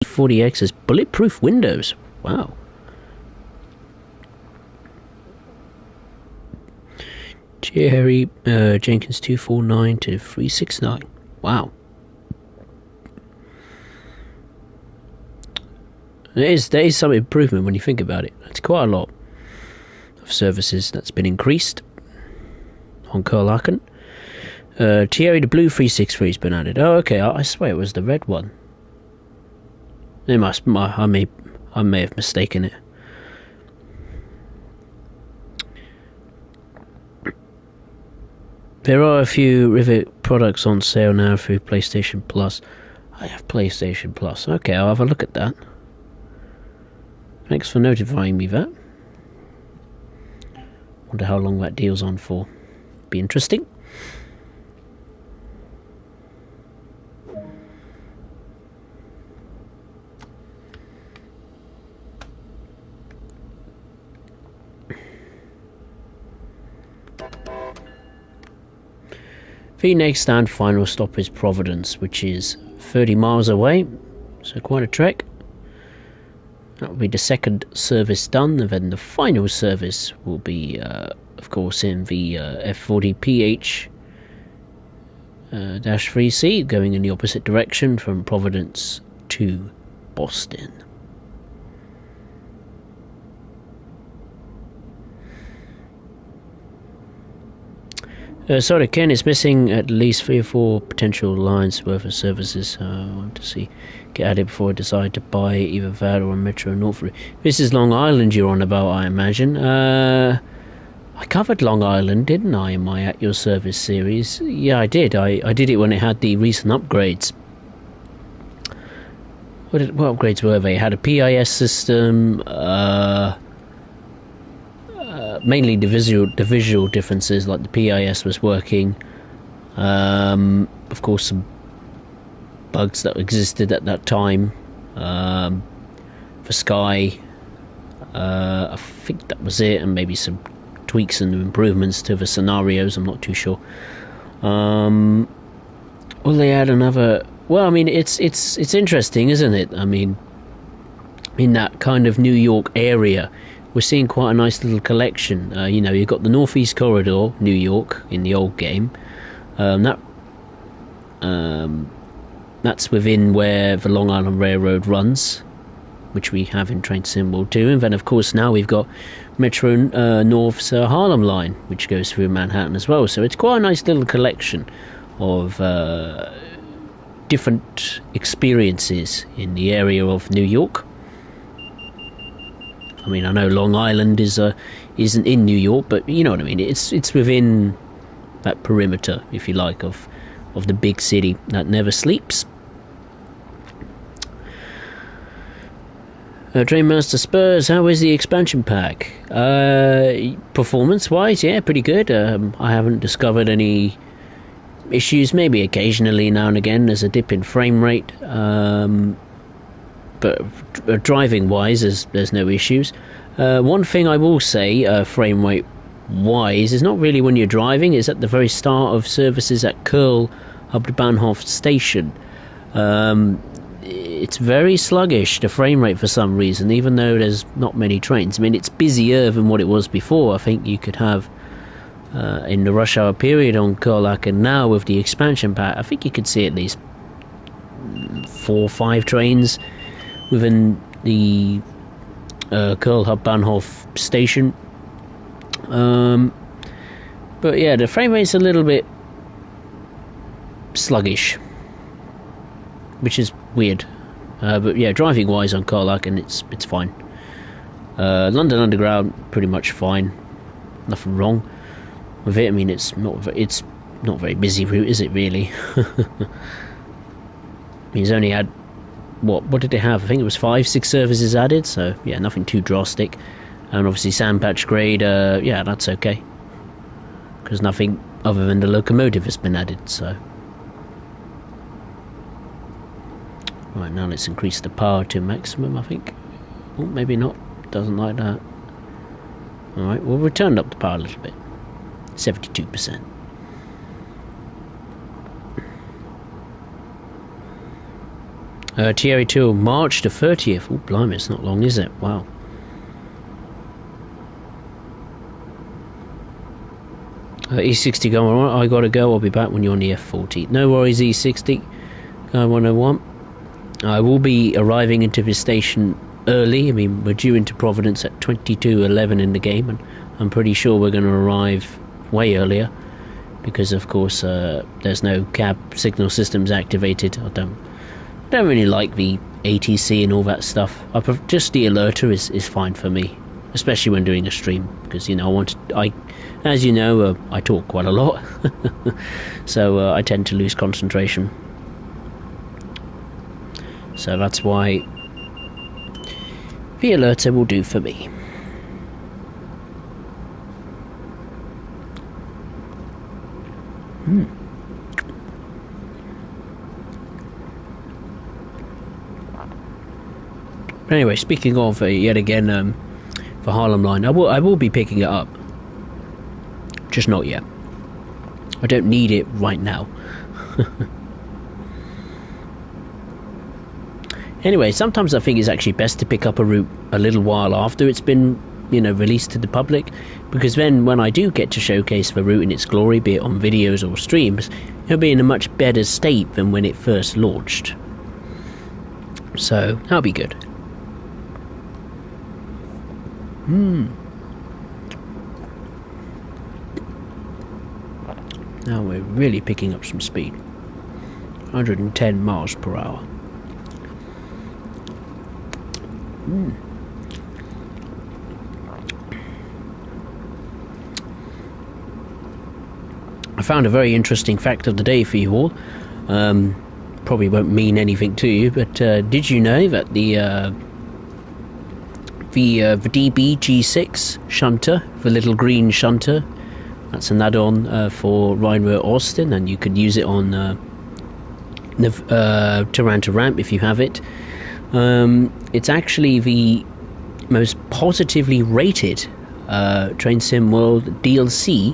D40X has bulletproof windows. Wow. Jerry Jenkins 249 to 369. Wow. There is some improvement when you think about it. It's quite a lot of services that's been increased on Carlaken. Thierry, the blue 363 has been added. Oh, okay. I swear it was the red one. It must. I may have mistaken it. There are a few Rivet products on sale now through PlayStation Plus. I have PlayStation Plus. Okay, I'll have a look at that. Thanks for notifying me that. Wonder how long that deal's on for. Be interesting. The next and final stop is Providence, which is 30 miles away, so quite a trek. That will be the second service done, and then the final service will be, of course, in the F40PH -3C, going in the opposite direction from Providence to Boston. Sorry, Ken is missing at least 3 or 4 potential lines worth of services. I want to get added before I decide to buy either that or a Metro North route. This is Long Island you're on about, I imagine. I covered Long Island, didn't I, in my At Your Service series? Yeah, I did. I did it when it had the recent upgrades. What upgrades were they? It had a PIS system, mainly the visual differences, like the PIS was working. Of course, some bugs that existed at that time for Sky. I think that was it, and maybe some tweaks and improvements to the scenarios. I'm not too sure. Well, they had another. Well, I mean, it's interesting, isn't it? I mean, in that kind of New York area, we're seeing quite a nice little collection. You've got the Northeast Corridor, New York, in the old game. That's within where the Long Island Railroad runs, which we have in Train Symbol 2. And then, of course, now we've got Metro North's Harlem line, which goes through Manhattan as well. So it's quite a nice little collection of different experiences in the area of New York. I mean, I know Long Island isn't in New York, but you know what I mean. It's within that perimeter, if you like, of the big city that never sleeps. Drainmaster Spurs, how is the expansion pack? Performance-wise, yeah, pretty good. I haven't discovered any issues. Maybe occasionally, now and again, there's a dip in frame rate. But driving-wise, there's no issues. One thing I will say, frame rate-wise, is not really when you're driving. It's at the very start of services at Curl Hauptbahnhof Station. It's very sluggish, the frame rate, for some reason, even though there's not many trains. I mean, it's busier than what it was before. I think you could have, in the rush hour period on Curl, and now with the expansion pack, I think you could see at least 4 or 5 trains within the Curl Hauptbahnhof station. But yeah, the frame rate's a little bit sluggish, which is weird. But yeah, driving wise on Carlac, it's fine. London Underground, pretty much fine. Nothing wrong with it. I mean, it's not a very busy route, is it really? He's only had what did they have? I think it was 5-6 services added, so yeah, nothing too drastic. And obviously Sandpatch Grade, yeah, that's okay, because nothing other than the locomotive has been added. So right, now let's increase the power to maximum, I think. Oh, maybe not, doesn't like that. Alright, well, we turned up the power a little bit, 72%. Thierry till March the 30th. Oh, blimey, it's not long, is it? Wow. E60 going alright. I gotta go. I'll be back when you're on the F40. No worries, E60. Guy 101. I will be arriving into the station early. I mean, we're due into Providence at 22:11 in the game, and I'm pretty sure we're going to arrive way earlier, because of course there's no cab signal systems activated. I don't really like the ATC and all that stuff. Just the alerter is fine for me, especially when doing a stream, because as you know, I talk quite a lot, so I tend to lose concentration. So that's why the alerter will do for me. Anyway, speaking of yet again the Harlem line, I will be picking it up, just not yet. I don't need it right now. Anyway, sometimes I think it's actually best to pick up a route a little while after it's been, released to the public, because then when I do get to showcase the route in its glory, be it on videos or streams, it'll be in a much better state than when it first launched. So that'll be good. Now we're really picking up some speed. 110 miles per hour. I found a very interesting fact of the day for you all. Probably won't mean anything to you, but did you know that the DB G6 shunter, the little green shunter, that's an add-on for Rhino Austin, and you could use it on the Taranto ramp if you have it. It's actually the most positively rated Train Sim World DLC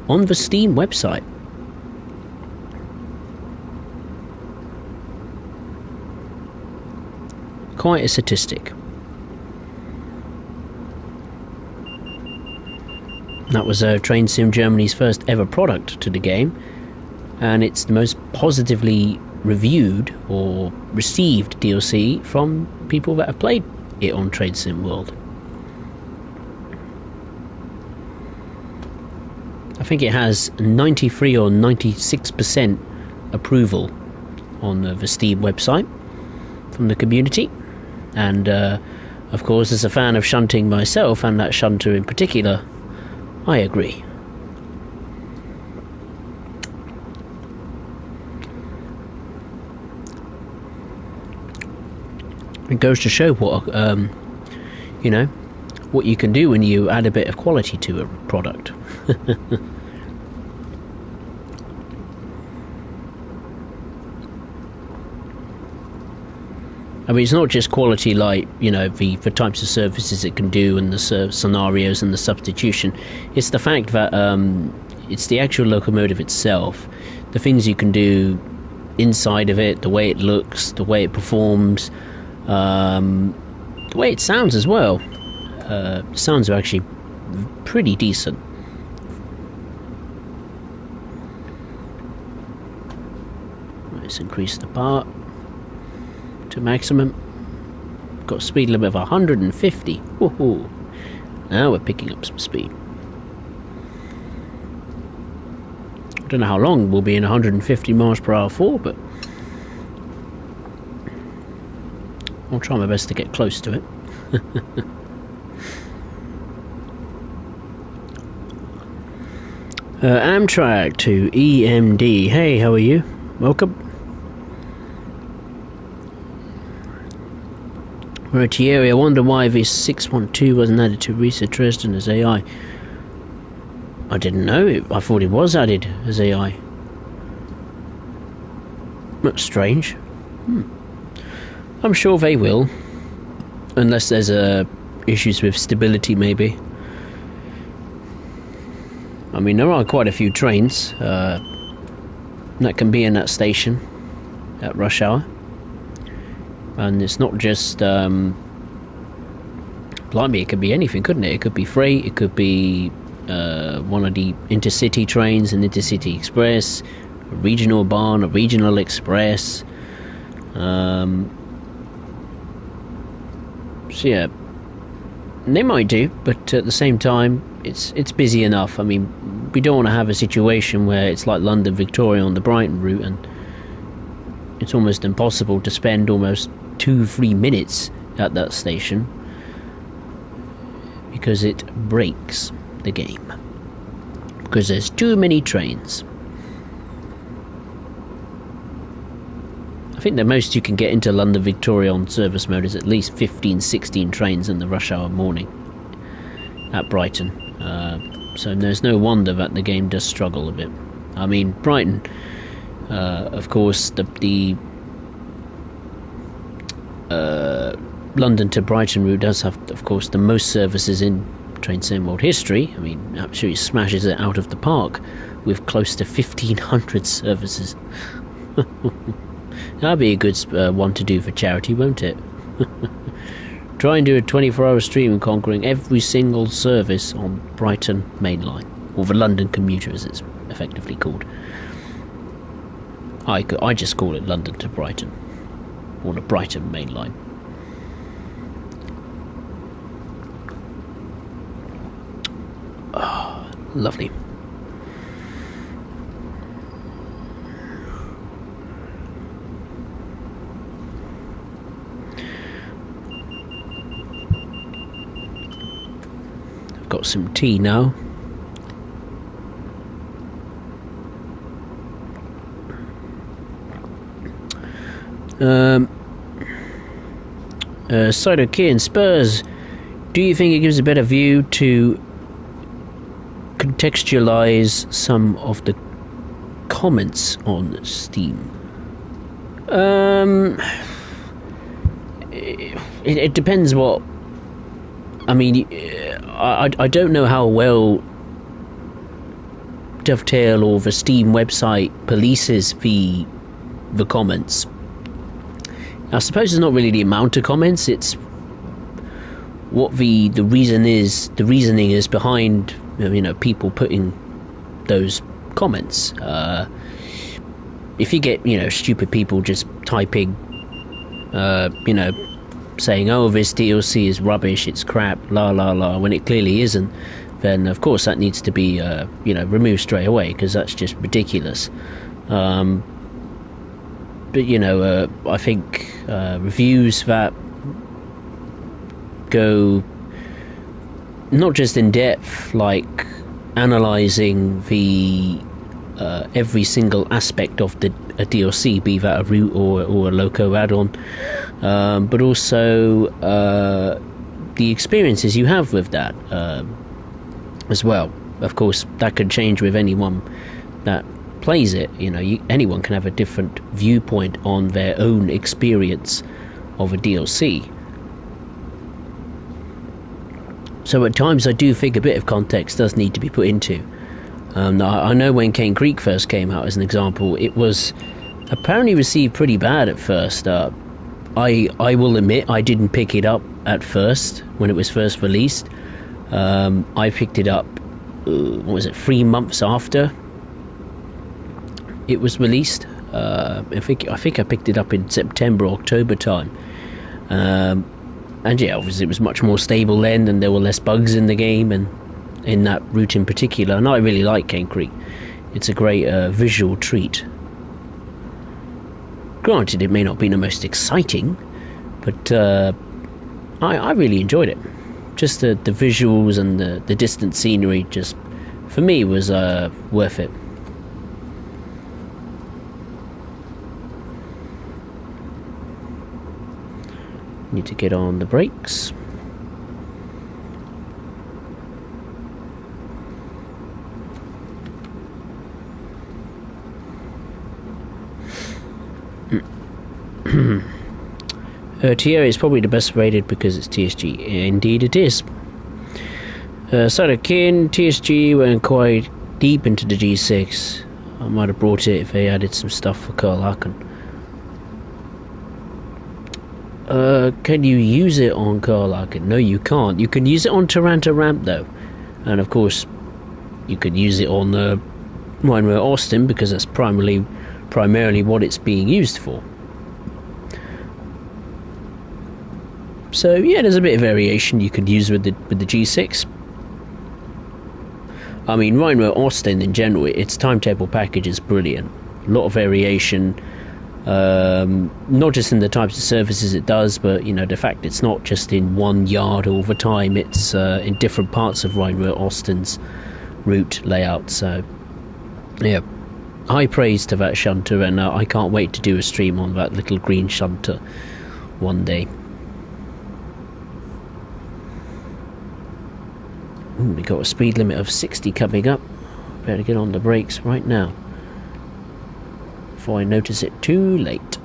on the Steam website. Quite a statistic. That was Train Sim Germany's first ever product to the game, and it's the most positively reviewed or received DLC from people that have played it on Train Sim World. I think it has 93 or 96% approval on the Steam website from the community, and of course, as a fan of shunting myself, and that shunter in particular, I agree. It goes to show what what you can do when you add a bit of quality to a product. I mean, it's not just quality like, the types of services it can do and the scenarios and the substitution. It's the fact that it's the actual locomotive itself, the things you can do inside of it, the way it looks, the way it performs, the way it sounds as well. Sounds are actually pretty decent. Let's increase the bar to maximum. Got a speed limit of 150. Woohoo! Now we're picking up some speed. I don't know how long we'll be in 150 miles per hour for, but I'll try my best to get close to it. Amtrak to EMD. Hey, how are you? Welcome. Right, Thierry, I wonder why this 612 wasn't added to recent Dresden as AI. I didn't know. I thought it was added as AI. That's strange. I'm sure they will. Unless there's issues with stability, maybe. I mean, there are quite a few trains that can be in that station at rush hour. And it's not just, blimey, it could be anything, couldn't it? It could be freight, it could be one of the intercity trains, an intercity express, a regional barn, a regional express. So yeah, they might do, but at the same time, it's busy enough. I mean, we don't want to have a situation where it's like London Victoria on the Brighton route, and it's almost impossible to spend almost 2-3 minutes at that station because it breaks the game, because there's too many trains. I think the most you can get into London Victoria on service mode is at least 15-16 trains in the rush hour morning at Brighton. So there's no wonder that the game does struggle a bit. I mean, Brighton, of course, the London to Brighton route does have, of course, the most services in train sim world history. I mean, absolutely smashes it out of the park with close to 1,500 services. That'd be a good one to do for charity, won't it? Try and do a 24-hour stream and conquering every single service on Brighton Main Line, or the London Commuter as it's effectively called. I just call it London to Brighton, or the Brighton Main Line. Oh, lovely. Got some tea now. Cider Key Spurs, do you think it gives a better view to contextualize some of the comments on Steam? It depends what. I mean, I don't know how well Dovetail or the Steam website polices the comments. I suppose it's not really the amount of comments, it's what the reasoning is behind, you know, people putting those comments. If you get, you know, stupid people just typing, you know, saying, oh, this DLC is rubbish, it's crap, la la la, when it clearly isn't, then of course that needs to be you know, removed straight away, because that's just ridiculous. But you know, I think reviews that go not just in depth, like analysing the every single aspect of a DLC, be that a route or a loco add-on, but also the experiences you have with that as well. Of course, that could change with anyone that plays it. You know, anyone can have a different viewpoint on their own experience of a DLC. So at times I do think a bit of context does need to be put into. I know when Cane Creek first came out, as an example, it was apparently received pretty bad at first. I will admit I didn't pick it up at first when it was first released. I picked it up, what was it, 3 months after it was released. I think I picked it up in September, October time. And yeah, obviously it was much more stable then, and there were less bugs in the game, and in that route in particular. And I really like Cane Creek. It's a great visual treat. Granted, it may not be the most exciting, but I really enjoyed it. Just the visuals and the distant scenery, just for me, was worth it. Need to get on the brakes. Tierra is probably the best rated because it's TSG. Indeed it is. Sadakin, TSG went quite deep into the G6. I might have brought it if they added some stuff for Carl Harkin. Can you use it on Carl Harkin? No, you can't. You can use it on Taranto Ramp though. And of course you could use it on Rhineway Austin, because that's primarily what it's being used for. So yeah, there's a bit of variation you could use with the G6. I mean, Rhino Austin in general, its timetable package is brilliant. A lot of variation, not just in the types of services it does, but the fact it's not just in one yard all the time. It's in different parts of Rhino Austin's route layout. So yeah, high praise to that shunter, and I can't wait to do a stream on that little green shunter one day. We got a speed limit of 60 coming up. Better get on the brakes right now before I notice it too late.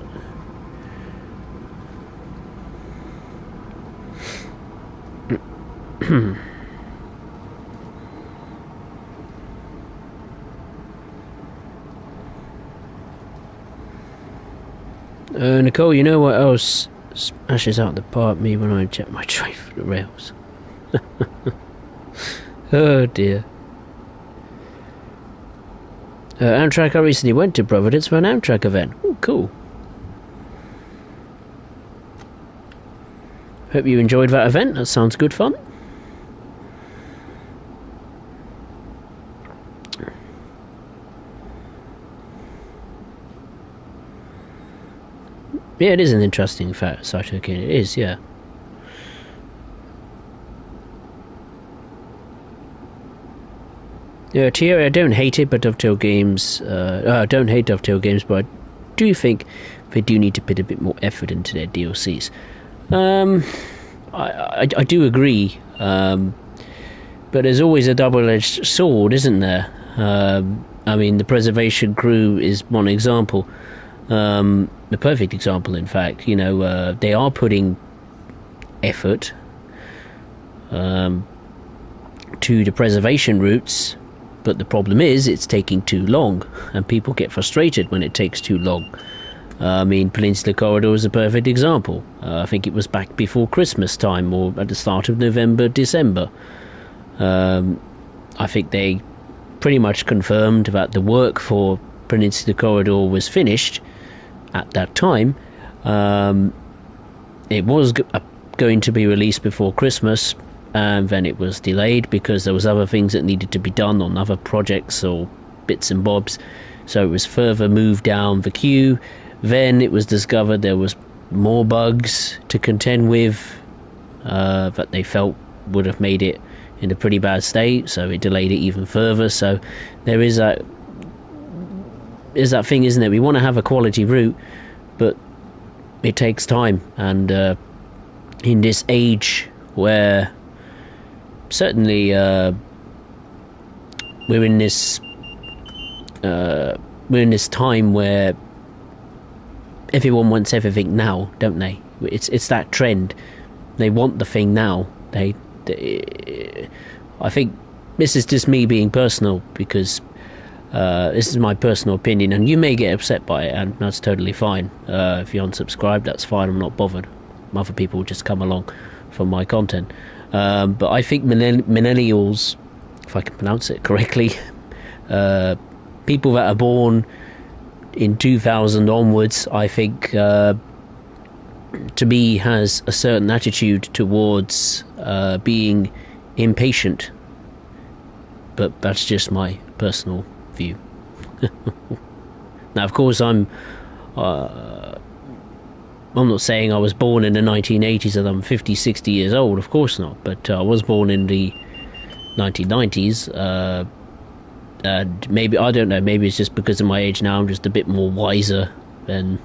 Nicole, you know what else smashes out the park me when I jet my train for the rails? Oh dear. Amtrak, I recently went to Providence for an Amtrak event. Oh, cool. Hope you enjoyed that event. That sounds good fun. Yeah, it is an interesting fact, site. Okay, it is, yeah. Yeah, Thierry, I don't hate it, but Dovetail Games, I don't hate Dovetail Games, but I do think they do need to put a bit more effort into their DLCs. I do agree, but there's always a double-edged sword, isn't there? I mean, the Preservation Crew is one example, the perfect example, in fact. They are putting effort to the preservation routes, but the problem is it's taking too long, and people get frustrated when it takes too long. I mean, Peninsula Corridor is a perfect example. I think it was back before Christmas time, or at the start of November, December. I think they pretty much confirmed that the work for Peninsula Corridor was finished at that time. It was going to be released before Christmas, and then it was delayed because there was other things that needed to be done on other projects or bits and bobs, so it was further moved down the queue. Then it was discovered there was more bugs to contend with that they felt would have made it in a pretty bad state, so it delayed it even further. So there is that thing, isn't it? We want to have a quality route, but it takes time, and in this age where certainly we're in this time where everyone wants everything now, don't they? It's that trend. They want the thing now. I think this is just me being personal, because this is my personal opinion, and you may get upset by it, and that's totally fine. If you unsubscribe, that's fine. I'm not bothered. Other people will just come along from my content. But I think millennials, if I can pronounce it correctly, people that are born in 2000 onwards, I think, to me, has a certain attitude towards being impatient. But that's just my personal view. Now, of course, I'm not saying I was born in the 1980s and I'm 50, 60 years old, of course not, but I was born in the 1990s, and maybe, I don't know, maybe it's just because of my age now, I'm just a bit more wiser than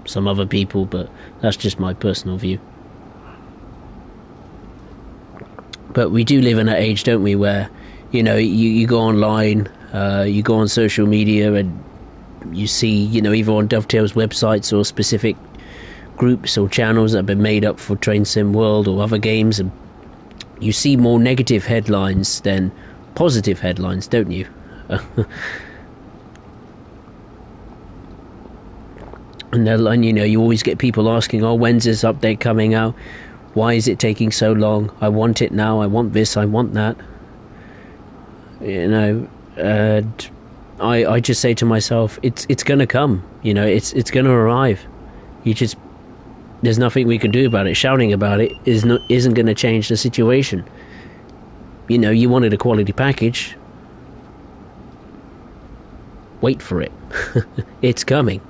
some other people, but that's just my personal view. But we do live in an age, don't we, where, you go online, you go on social media, and you see, either on Dovetail's websites or specific groups or channels that have been made up for Train Sim World or other games, and you see more negative headlines than positive headlines, don't you? And then, you always get people asking, when's this update coming out? Why is it taking so long? I want it now. I want this. I want that. And I just say to myself, it's going to come. It's going to arrive. There's nothing we can do about it. Shouting about it isn't going to change the situation. You wanted a quality package. wait for it. It's coming.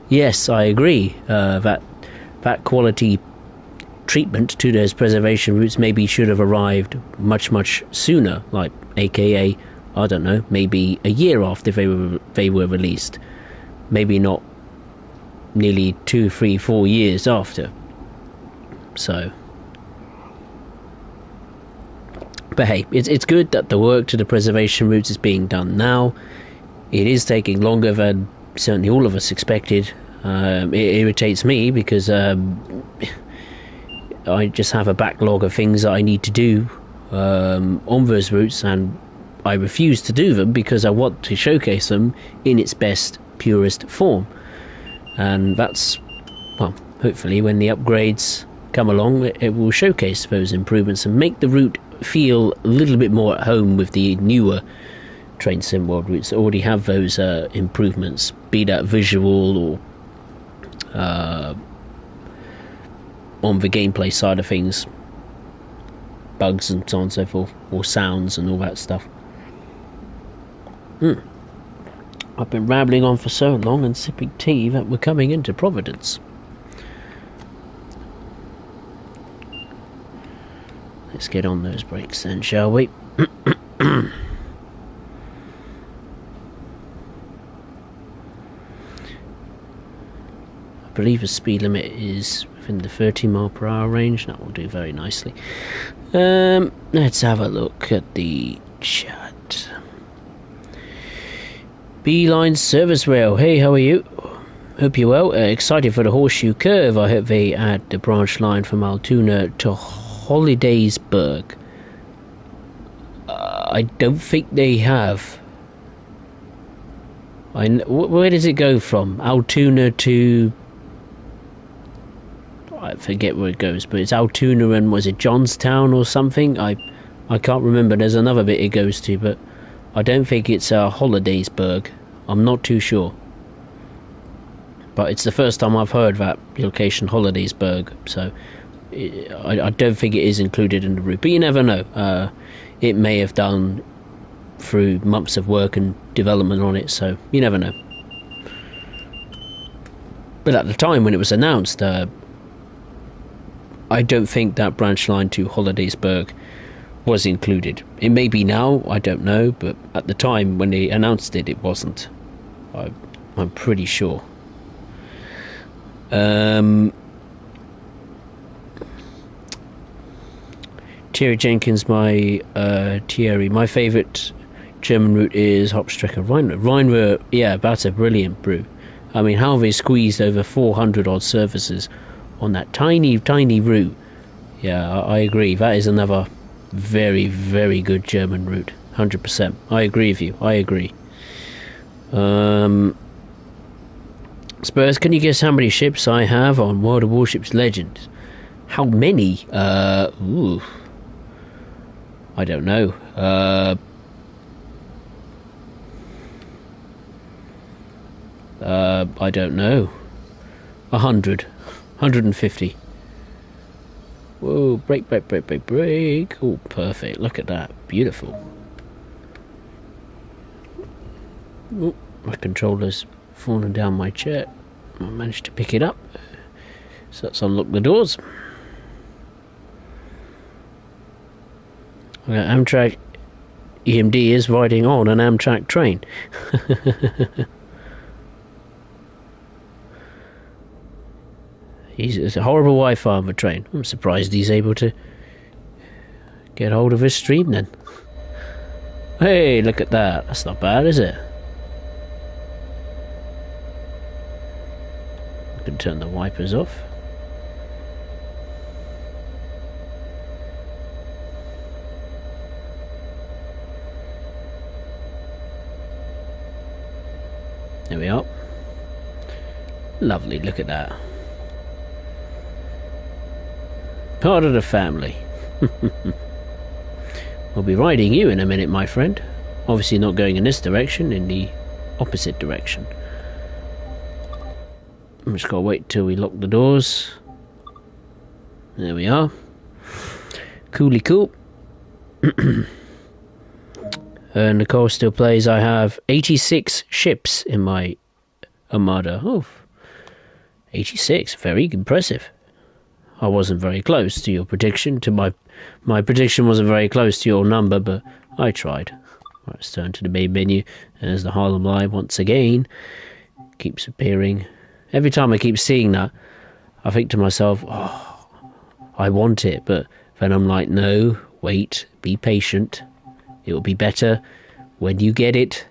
Yes, I agree that quality treatment to those preservation routes maybe should have arrived much sooner, like aka, I don't know, maybe a year after they were released, maybe not nearly 2, 3, 4 years after. So, but hey, it's good that the work to the preservation routes is being done now. It is taking longer than certainly all of us expected. It irritates me because I just have a backlog of things that I need to do on those routes, and I refuse to do them because I want to showcase them in its best, purest form. And that's, well, hopefully when the upgrades come along, it will showcase those improvements and make the route feel a little bit more at home with the newer Train Sim World routes that already have those improvements, be that visual or on the gameplay side of things, bugs and so on and so forth, or sounds and all that stuff. I've been rambling on for so long and sipping tea that we're coming into Providence. Let's get on those brakes then, shall we? I believe the speed limit is within the 30 mph range. That will do very nicely. Let's have a look at the chat. Beeline Service Rail. Hey, how are you? Hope you're well. Excited for the Horseshoe Curve. I hope they add the branch line from Altoona to Hollidaysburg. I don't think they have. Where does it go from? Altoona to... I forget where it goes, but it's Altoona and was it Johnstown or something? I can't remember. There's another bit it goes to, but I don't think it's Hollidaysburg. I'm not too sure. But it's the first time I've heard that location, Hollidaysburg, so I don't think it is included in the route. But you never know. It may have done through months of work and development on it, so you never know. But at the time when it was announced, I don't think that branch line to Hollidaysburg was included. It may be now, I don't know, but at the time when they announced it, it wasn't. I'm pretty sure. Thierry Jenkins, Thierry, my favourite German route is Hauptstrecke Rheinruhr. Rheinruhr, yeah, that's a brilliant route. I mean, how they squeezed over 400 odd services on that tiny route. Yeah, I agree. That is another very, very good German route. 100%. I agree with you. I agree. Spurs, can you guess how many ships I have on World of Warships Legends? How many? I don't know. I don't know. 100. 150. Whoa, break. Oh, perfect. Look at that. Beautiful. Oh, my controller's fallen down my chair. I managed to pick it up. So let's unlock the doors. Amtrak EMD is riding on an Amtrak train. It's a horrible Wi-Fi on the train. I'm surprised he's able to get hold of his stream then. Hey, look at that. That's not bad, is it? I can turn the wipers off. There we are. Lovely, look at that. Part of the family. I'll be riding you in a minute, my friend. Obviously not going in this direction, in the opposite direction. I'm just gotta wait till we lock the doors. There we are. Coolly cool. And Nicole still plays. I have 86 ships in my armada. Oh, 86. Very impressive. I wasn't very close to your prediction. My prediction wasn't very close to your number, but I tried. Let's turn to the main menu. There's the Harlem Live once again. Keeps appearing. Every time I keep seeing that, I think to myself, oh, I want it. But then I'm like, no, wait, be patient. It will be better when you get it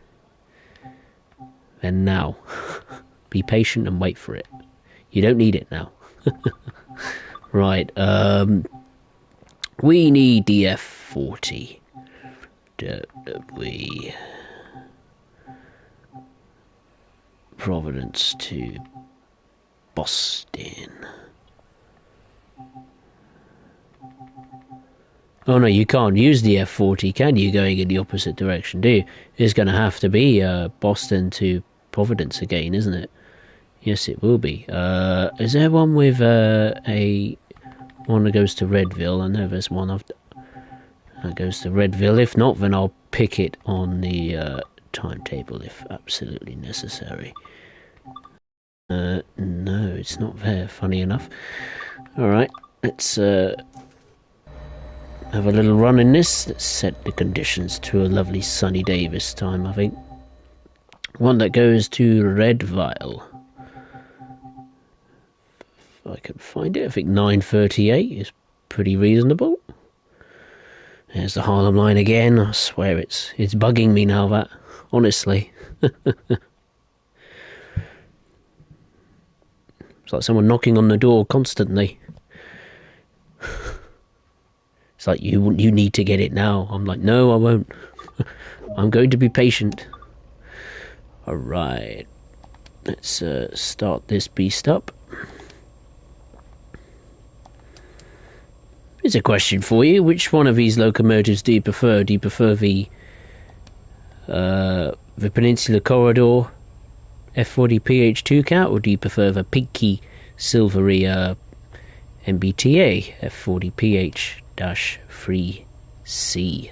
than now. Be patient and wait for it. You don't need it now. Right, we need the F40. Don't we? Providence to Boston. Oh no, you can't use the F40, can you, going in the opposite direction, do you? It's going to have to be Boston to Providence again, isn't it? Yes, it will be. Is there one with a one that goes to Redville? I know there's one that goes to Redville. If not, then I'll pick it on the timetable if absolutely necessary. No, it's not there, funny enough. Alright, let's have a little run in this. Let's set the conditions to a lovely sunny day this time, I think. One that goes to Redville. If I can find it, I think 9:38 is pretty reasonable. There's the Harlem line again. I swear it's bugging me now, that, honestly. It's like someone knocking on the door constantly. It's like, you need to get it now. I'm like, no, I won't. I'm going to be patient. Alright. Let's start this beast up. Here's a question for you. Which one of these locomotives do you prefer? Do you prefer the Peninsula Corridor F40 PH2 cat, or do you prefer the pinky silvery MBTA F40 PH-3C?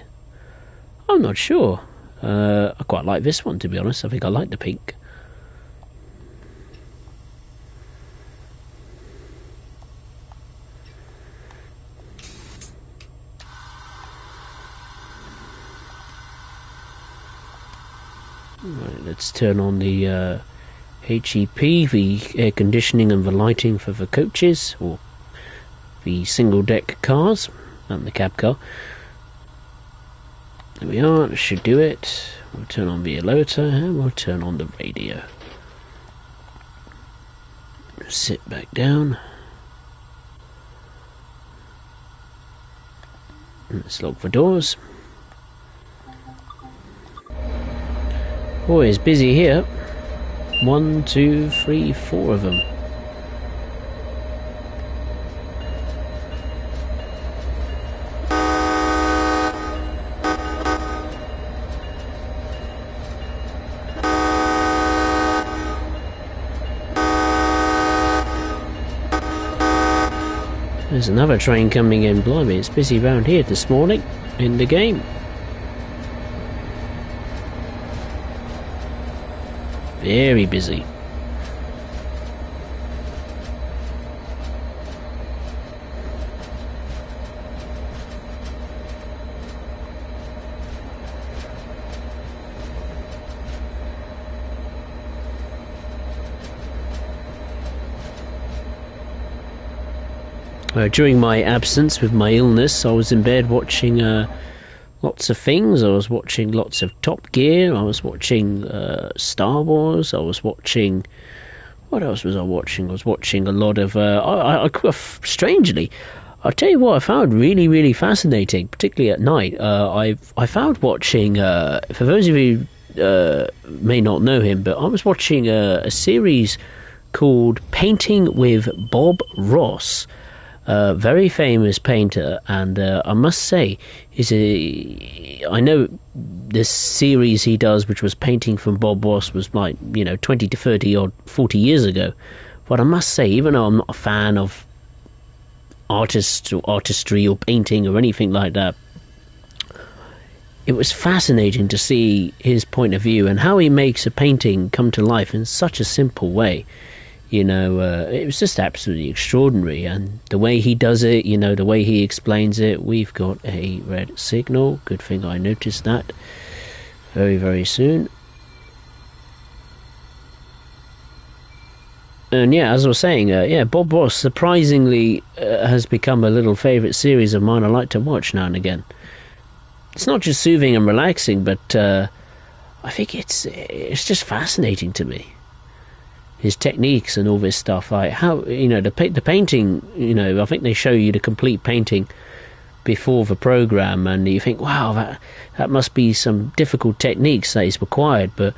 I'm not sure. I quite like this one, to be honest. I think I like the pink. Right, let's turn on the HEP, the air conditioning and the lighting for the coaches, or the single deck cars, and the cab car. There we are, that should do it. We'll turn on the alerter and we'll turn on the radio. Sit back down. Let's lock the doors. Boy, it's busy here. 1, 2, 3, 4 of them. There's another train coming in. Blimey, it's busy round here this morning in the game. Very busy. During my absence with my illness, I was in bed watching lots of things. I was watching lots of Top Gear. I was watching Star Wars. I was watching... What else was I watching? I was watching a lot of... strangely, I'll tell you what I found really, really fascinating, particularly at night. I found watching... for those of you may not know him, but I was watching a series called Painting with Bob Ross. Very famous painter, and I must say, I know this series he does, which was Painting from Bob Ross, was like 20 to 30 or 40 years ago. But I must say, even though I'm not a fan of artistry or painting or anything like that, it was fascinating to see his point of view and how he makes a painting come to life in such a simple way. You know, it was just absolutely extraordinary, and the way he does it, you know, the way he explains it. We've got a red signal. Good thing I noticed that very, very soon. And yeah, as I was saying, Bob Ross surprisingly has become a little favourite series of mine I like to watch now and again. It's not just soothing and relaxing, but I think it's just fascinating to me. His techniques and all this stuff, like how, you know, the painting, you know, I think they show you the complete painting before the program, and you think, wow, that must be some difficult techniques that is required. But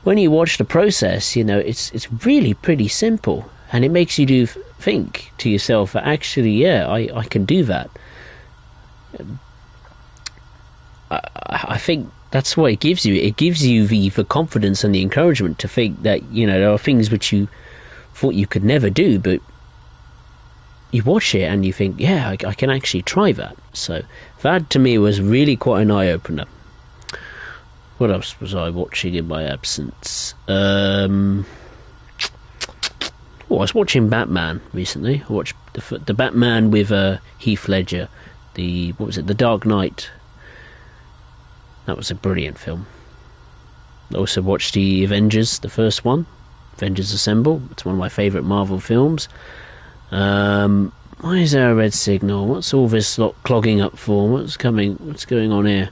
when you watch the process, you know, it's really pretty simple, and it makes you think to yourself that actually, yeah, I can do that. I think that's what it gives you. It gives you the confidence and the encouragement to think that, you know, there are things which you thought you could never do, but you watch it and you think, yeah, I can actually try that. So that to me was really quite an eye-opener. What else was I watching in my absence? I was watching Batman recently. I watched the Batman with Heath Ledger. The Dark Knight. That was a brilliant film. I also watched the Avengers, the first one, Avengers Assemble. It's one of my favourite Marvel films. Why is there a red signal? What's all this lot clogging up for? What's going on here?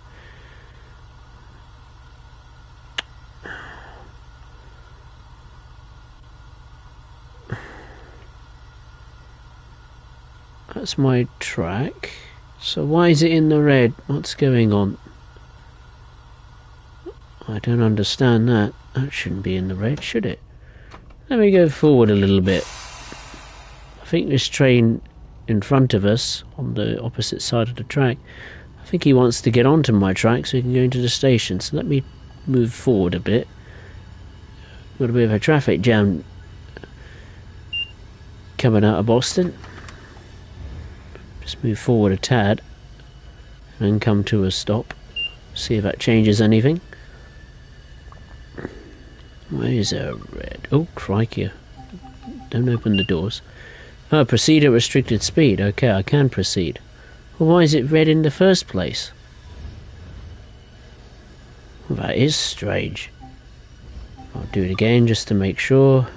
That's my track. So why is it in the red? What's going on? I don't understand that. That shouldn't be in the red, should it? Let me go forward a little bit. I think this train in front of us, on the opposite side of the track, I think he wants to get onto my track so he can go into the station. So let me move forward a bit. Got a bit of a traffic jam coming out of Boston. Just move forward a tad and then come to a stop. See if that changes anything. Where is there a red? Oh, crikey. Don't open the doors. Oh, proceed at restricted speed. Okay, I can proceed. Well, why is it red in the first place? Well, that is strange. I'll do it again just to make sure.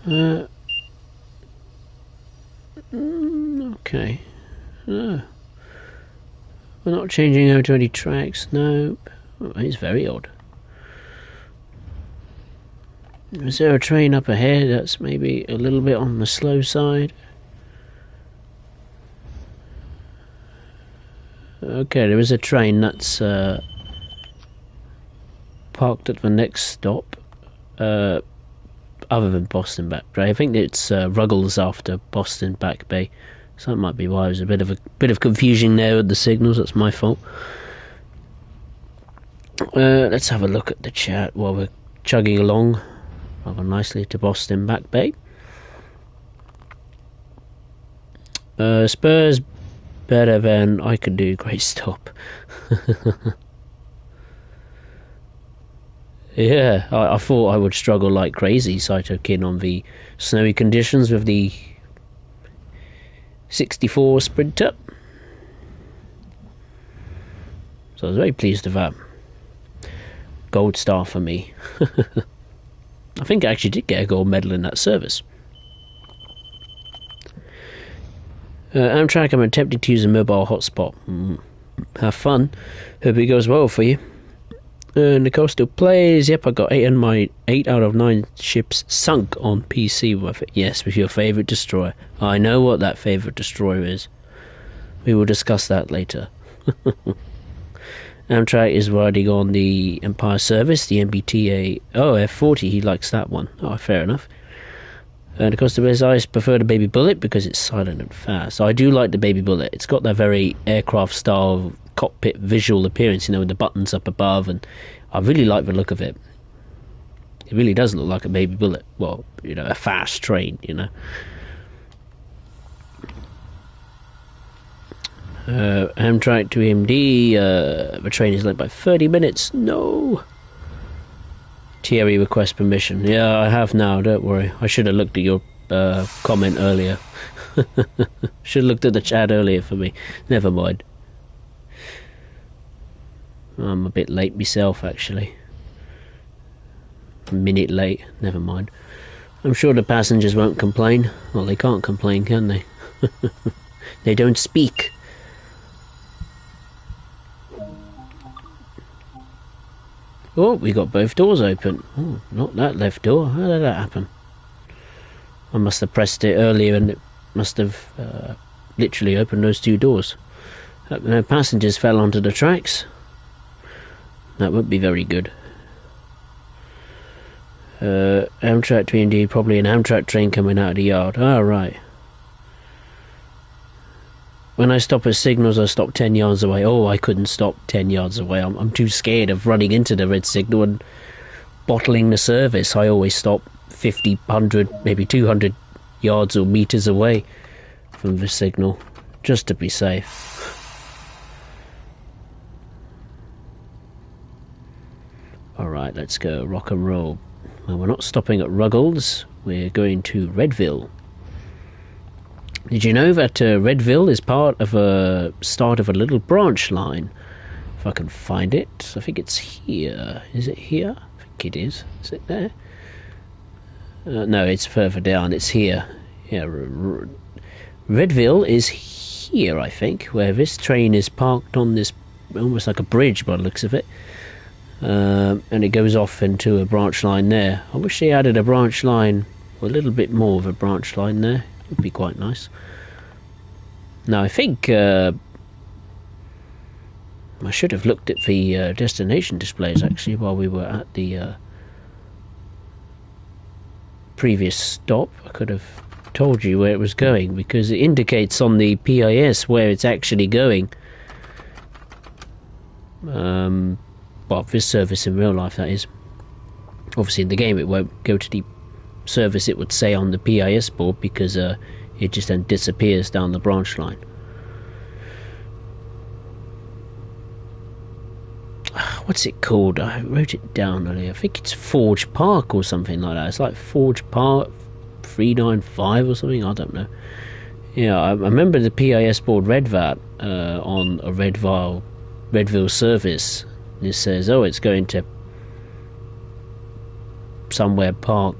Okay. We're not changing over to any tracks. Nope. Oh, it's very odd. Is there a train up ahead that's maybe a little bit on the slow side? Okay, there is a train that's parked at the next stop, other than Boston Back Bay. I think it's Ruggles after Boston Back Bay, so that might be why there's a bit of confusion there with the signals. That's my fault. Let's have a look at the chat while we're chugging along rather nicely to Boston Back Bay. Spurs better than I could do. Great stop. Yeah, I thought I would struggle like crazy, so I took in on the snowy conditions with the 64 Sprinter. So I was very pleased with that. Gold star for me. I think I actually did get a gold medal in that service. Amtrak, I'm attempting to use a mobile hotspot. Have fun. Hope it goes well for you. Nicole still plays. Yep, I got 8 out of 9 ships sunk on PC with it. Yes, with your favourite destroyer. I know what that favourite destroyer is. We will discuss that later. Amtrak is riding on the Empire service, the MBTA. Oh, F40, he likes that one. Oh, fair enough. And of course, I prefer the Baby Bullet because it's silent and fast. So I do like the Baby Bullet. It's got that very aircraft-style cockpit visual appearance, you know, with the buttons up above, and I really like the look of it. It really does look like a Baby Bullet. Well, you know, a fast train, you know. Amtrak to EMD. The train is late by 30 minutes. No. Thierry requests permission. Yeah, I have now. Don't worry. I should have looked at your comment earlier. Should have looked at the chat earlier for me. Never mind. I'm a bit late myself, actually. A minute late. Never mind. I'm sure the passengers won't complain. Well, they can't complain, can they? They don't speak. Oh, we got both doors open. Oh, not that left door. How did that happen? I must have pressed it earlier and it must have literally opened those two doors. No passengers fell onto the tracks. That would be very good. Amtrak to indeed, probably an Amtrak train coming out of the yard. Ah, right. When I stop at signals, I stop 10 yards away. Oh, I couldn't stop 10 yards away. I'm too scared of running into the red signal and bottling the service. I always stop 50, 100, maybe 200 yards or meters away from the signal, just to be safe. Alright, let's go rock and roll. Well, we're not stopping at Ruggles. We're going to Redville. Did you know that Redville is part of a start of a little branch line? If I can find it. I think it's here. Is it here? I think it is. Is it there? No, it's further down. It's here. Yeah, Redville is here, I think, where this train is parked on this, almost like a bridge by the looks of it. And it goes off into a branch line there. I wish they added a branch line, or a little bit more of a branch line there. It would be quite nice. Now, I think I should have looked at the destination displays actually while we were at the previous stop. I could have told you where it was going, because it indicates on the PIS where it's actually going. Well, this service in real life, that is. Obviously in the game it won't go to the service it would say on the PIS board, because it just then disappears down the branch line. What's it called? I wrote it down earlier. I think it's Forge Park or something like that. It's like Forge Park 395 or something. I don't know. Yeah, I remember the PIS board read that on a Redville service. It says, oh, it's going to somewhere park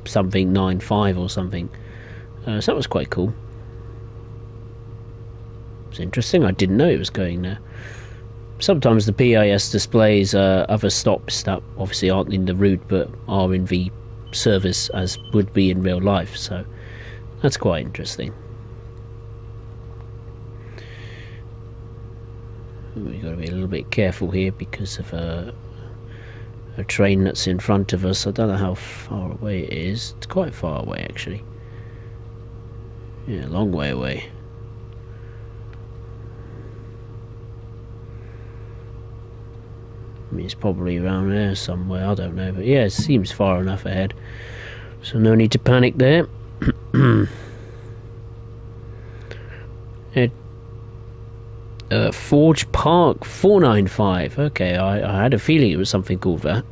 something 95 or something. So that was quite cool. It's interesting. I didn't know it was going there. Sometimes the PIS displays other stops that obviously aren't in the route but are in the service as would be in real life, so that's quite interesting. We've got to be a little bit careful here because of a train that's in front of us. I don't know how far away it is. It's quite far away actually. Yeah, a long way away. I mean, it's probably around there somewhere, I don't know, but yeah, it seems far enough ahead, so no need to panic there. Forge Park 495. Okay, I had a feeling it was something called that.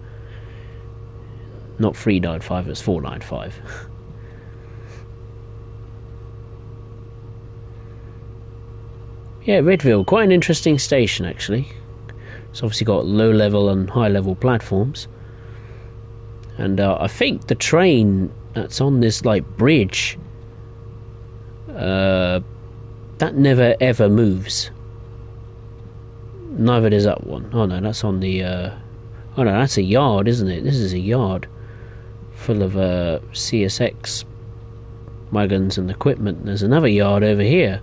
Not 395, it was 495. Yeah, Redville, quite an interesting station actually. It's obviously got low level and high level platforms, and I think the train that's on this like bridge that never ever moves. Neither does that one. Oh no, that's on the oh no, that's a yard, isn't it? This is a yard full of CSX wagons and equipment. There's another yard over here,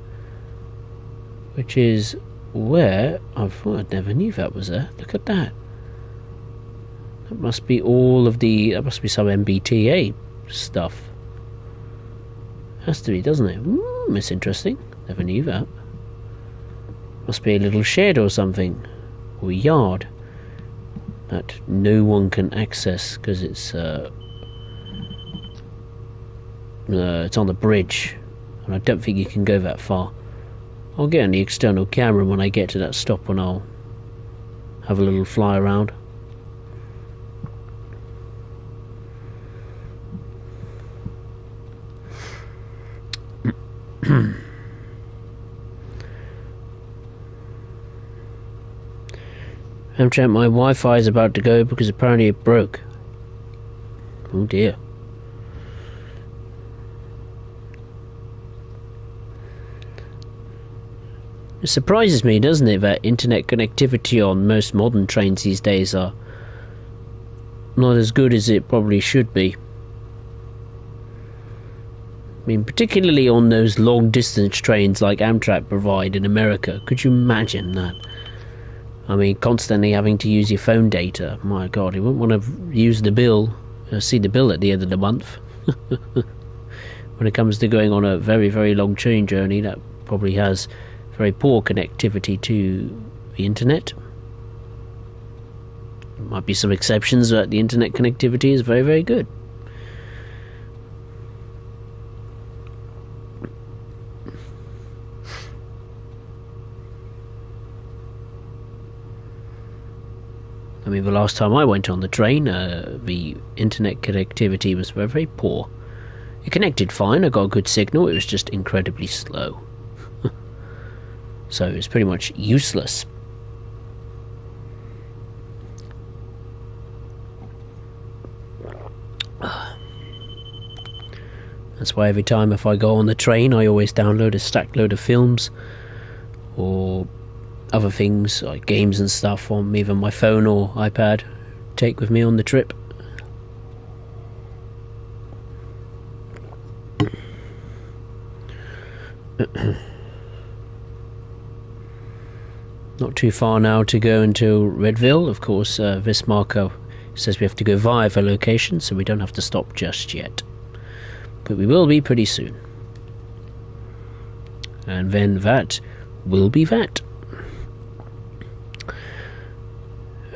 which is where I never knew that was there. Look at that. That must be all of the. That must be some MBTA stuff. Has to be, doesn't it? It's interesting. Never knew that. Must be a little shed or something, or a yard that no one can access because it's on the bridge, and I don't think you can go that far. I'll get on the external camera when I get to that stop, and I'll have a little fly around. Amtrak, my Wi-Fi is about to go because apparently it broke. Oh dear. It surprises me, doesn't it, that internet connectivity on most modern trains these days are not as good as it probably should be. I mean, particularly on those long-distance trains like Amtrak provide in America. Could you imagine that? I mean, constantly having to use your phone data. My God, you wouldn't want to use the bill, see the bill at the end of the month. When it comes to going on a very, very long train journey that probably has very poor connectivity to the internet. There might be some exceptions, but the internet connectivity is very, very good. I mean, the last time I went on the train, the internet connectivity was very, very poor. It connected fine, I got a good signal, it was just incredibly slow. So it was pretty much useless. That's why every time if I go on the train, I always download a stack load of films or other things like games and stuff on either my phone or iPad, take with me on the trip. Not too far now to go until Redville. Of course, this marker says we have to go via the location, so we don't have to stop just yet. But we will be pretty soon. And then that will be that.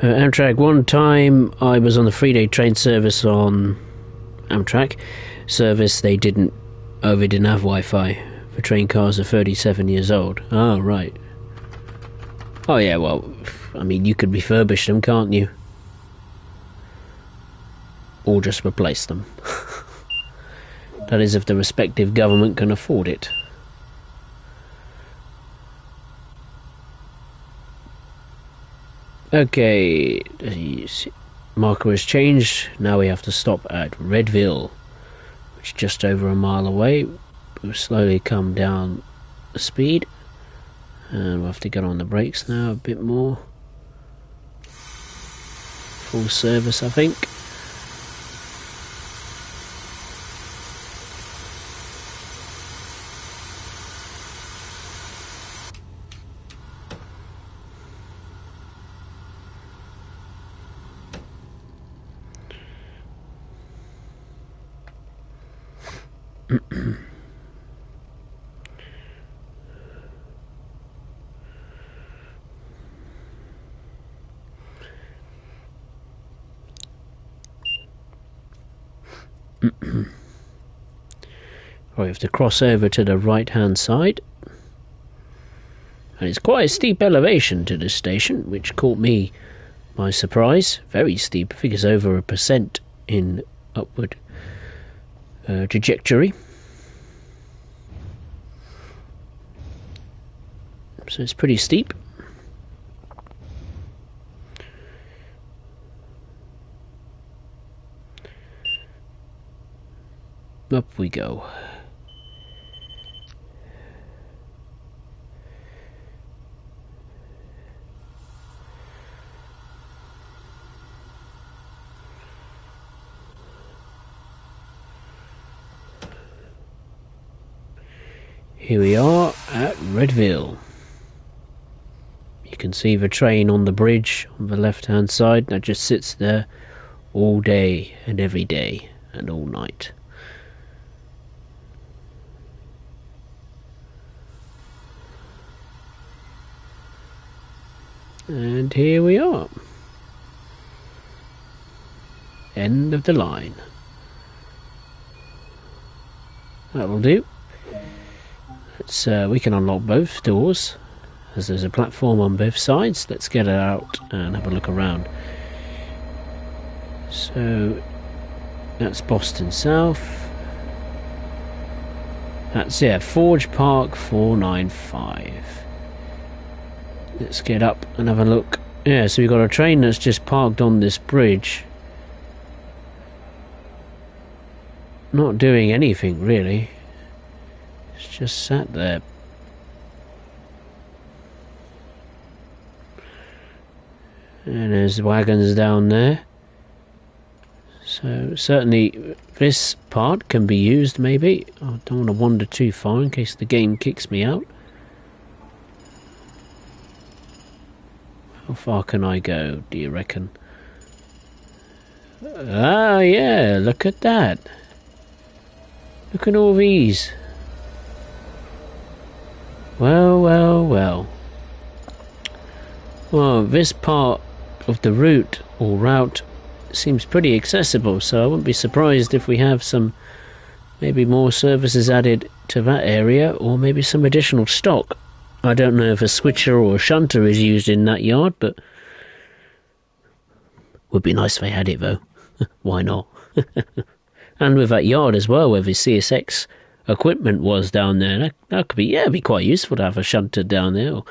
Amtrak, one time I was on the 3-day train service on Amtrak service. They didn't have Wi-Fi for train cars are 37 years old. Oh, right. Oh yeah, well, I mean, you could refurbish them, can't you? Or just replace them. That is, if the respective government can afford it. Okay, marker has changed. Now we have to stop at Redville, which is just over a mile away. We'll slowly come down the speed. And we'll have to get on the brakes now a bit more. Full service, I think. We have to cross over to the right hand side, and it's quite a steep elevation to this station, which caught me by surprise. Very steep. I think it's over 1% in upward trajectory, so it's pretty steep. Up we go. Here we are at Redville. You can see the train on the bridge on the left hand side that just sits there all day and every day and all night. And here we are. End of the line. That'll do. We can unlock both doors, as there's a platform on both sides. Let's get it out and have a look around. So that's Boston South. That's, yeah, Forge Park 495. Let's get up and have a look. Yeah, so we've got a train that's just parked on this bridge. Not doing anything, really. It's just sat there. And there's wagons down there. So certainly this part can be used, maybe. I don't want to wander too far in case the game kicks me out. How far can I go, do you reckon? Ah, yeah, look at that. Look at all these. Well, well, well. Well, this part of the route seems pretty accessible, so I wouldn't be surprised if we have some, maybe more services added to that area, or maybe some additional stock. I don't know if a switcher or a shunter is used in that yard, but would be nice if they had it though. Why not? And with that yard as well, where the CSX equipment was down there, that could be, yeah, it'd be quite useful to have a shunter down there, or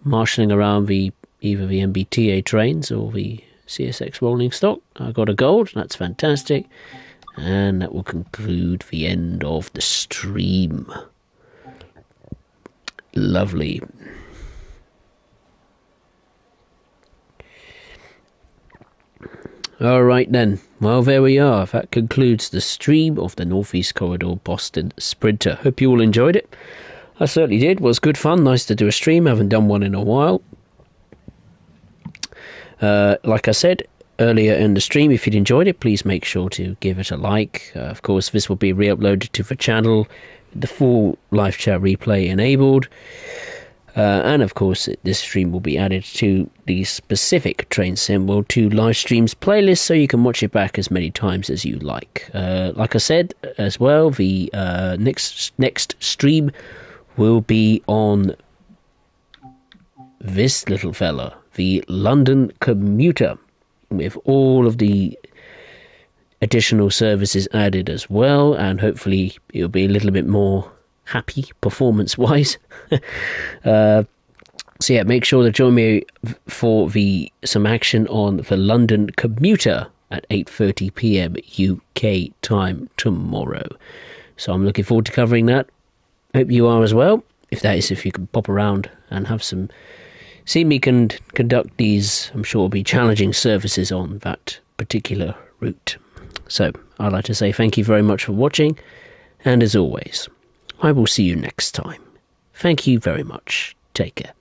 marshalling around either the MBTA trains or the CSX rolling stock. I got a gold, that's fantastic. And that will conclude the end of the stream. Lovely. Alright then, well there we are. That concludes the stream of the Northeast Corridor Boston Sprinter. Hope you all enjoyed it. I certainly did. It was good fun. Nice to do a stream. Haven't done one in a while. Like I said earlier in the stream, if you'd enjoyed it, please make sure to give it a like. Of course, this will be re-uploaded to the channel, the full live chat replay enabled. And of course, this stream will be added to the specific Train Sim World 2 live streams playlist, so you can watch it back as many times as you like. Like I said as well, the next stream will be on this little fella, the London Commuter, with all of the additional services added as well, and hopefully it'll be a little bit more happy performance-wise. So yeah, make sure to join me for some action on the London Commuter at 8:30 PM UK time tomorrow. So I'm looking forward to covering that. Hope you are as well. If you can pop around and have some, see me conduct these, I'm sure will be challenging services on that particular route. So I'd like to say thank you very much for watching, and as always, I will see you next time. Thank you very much. Take care.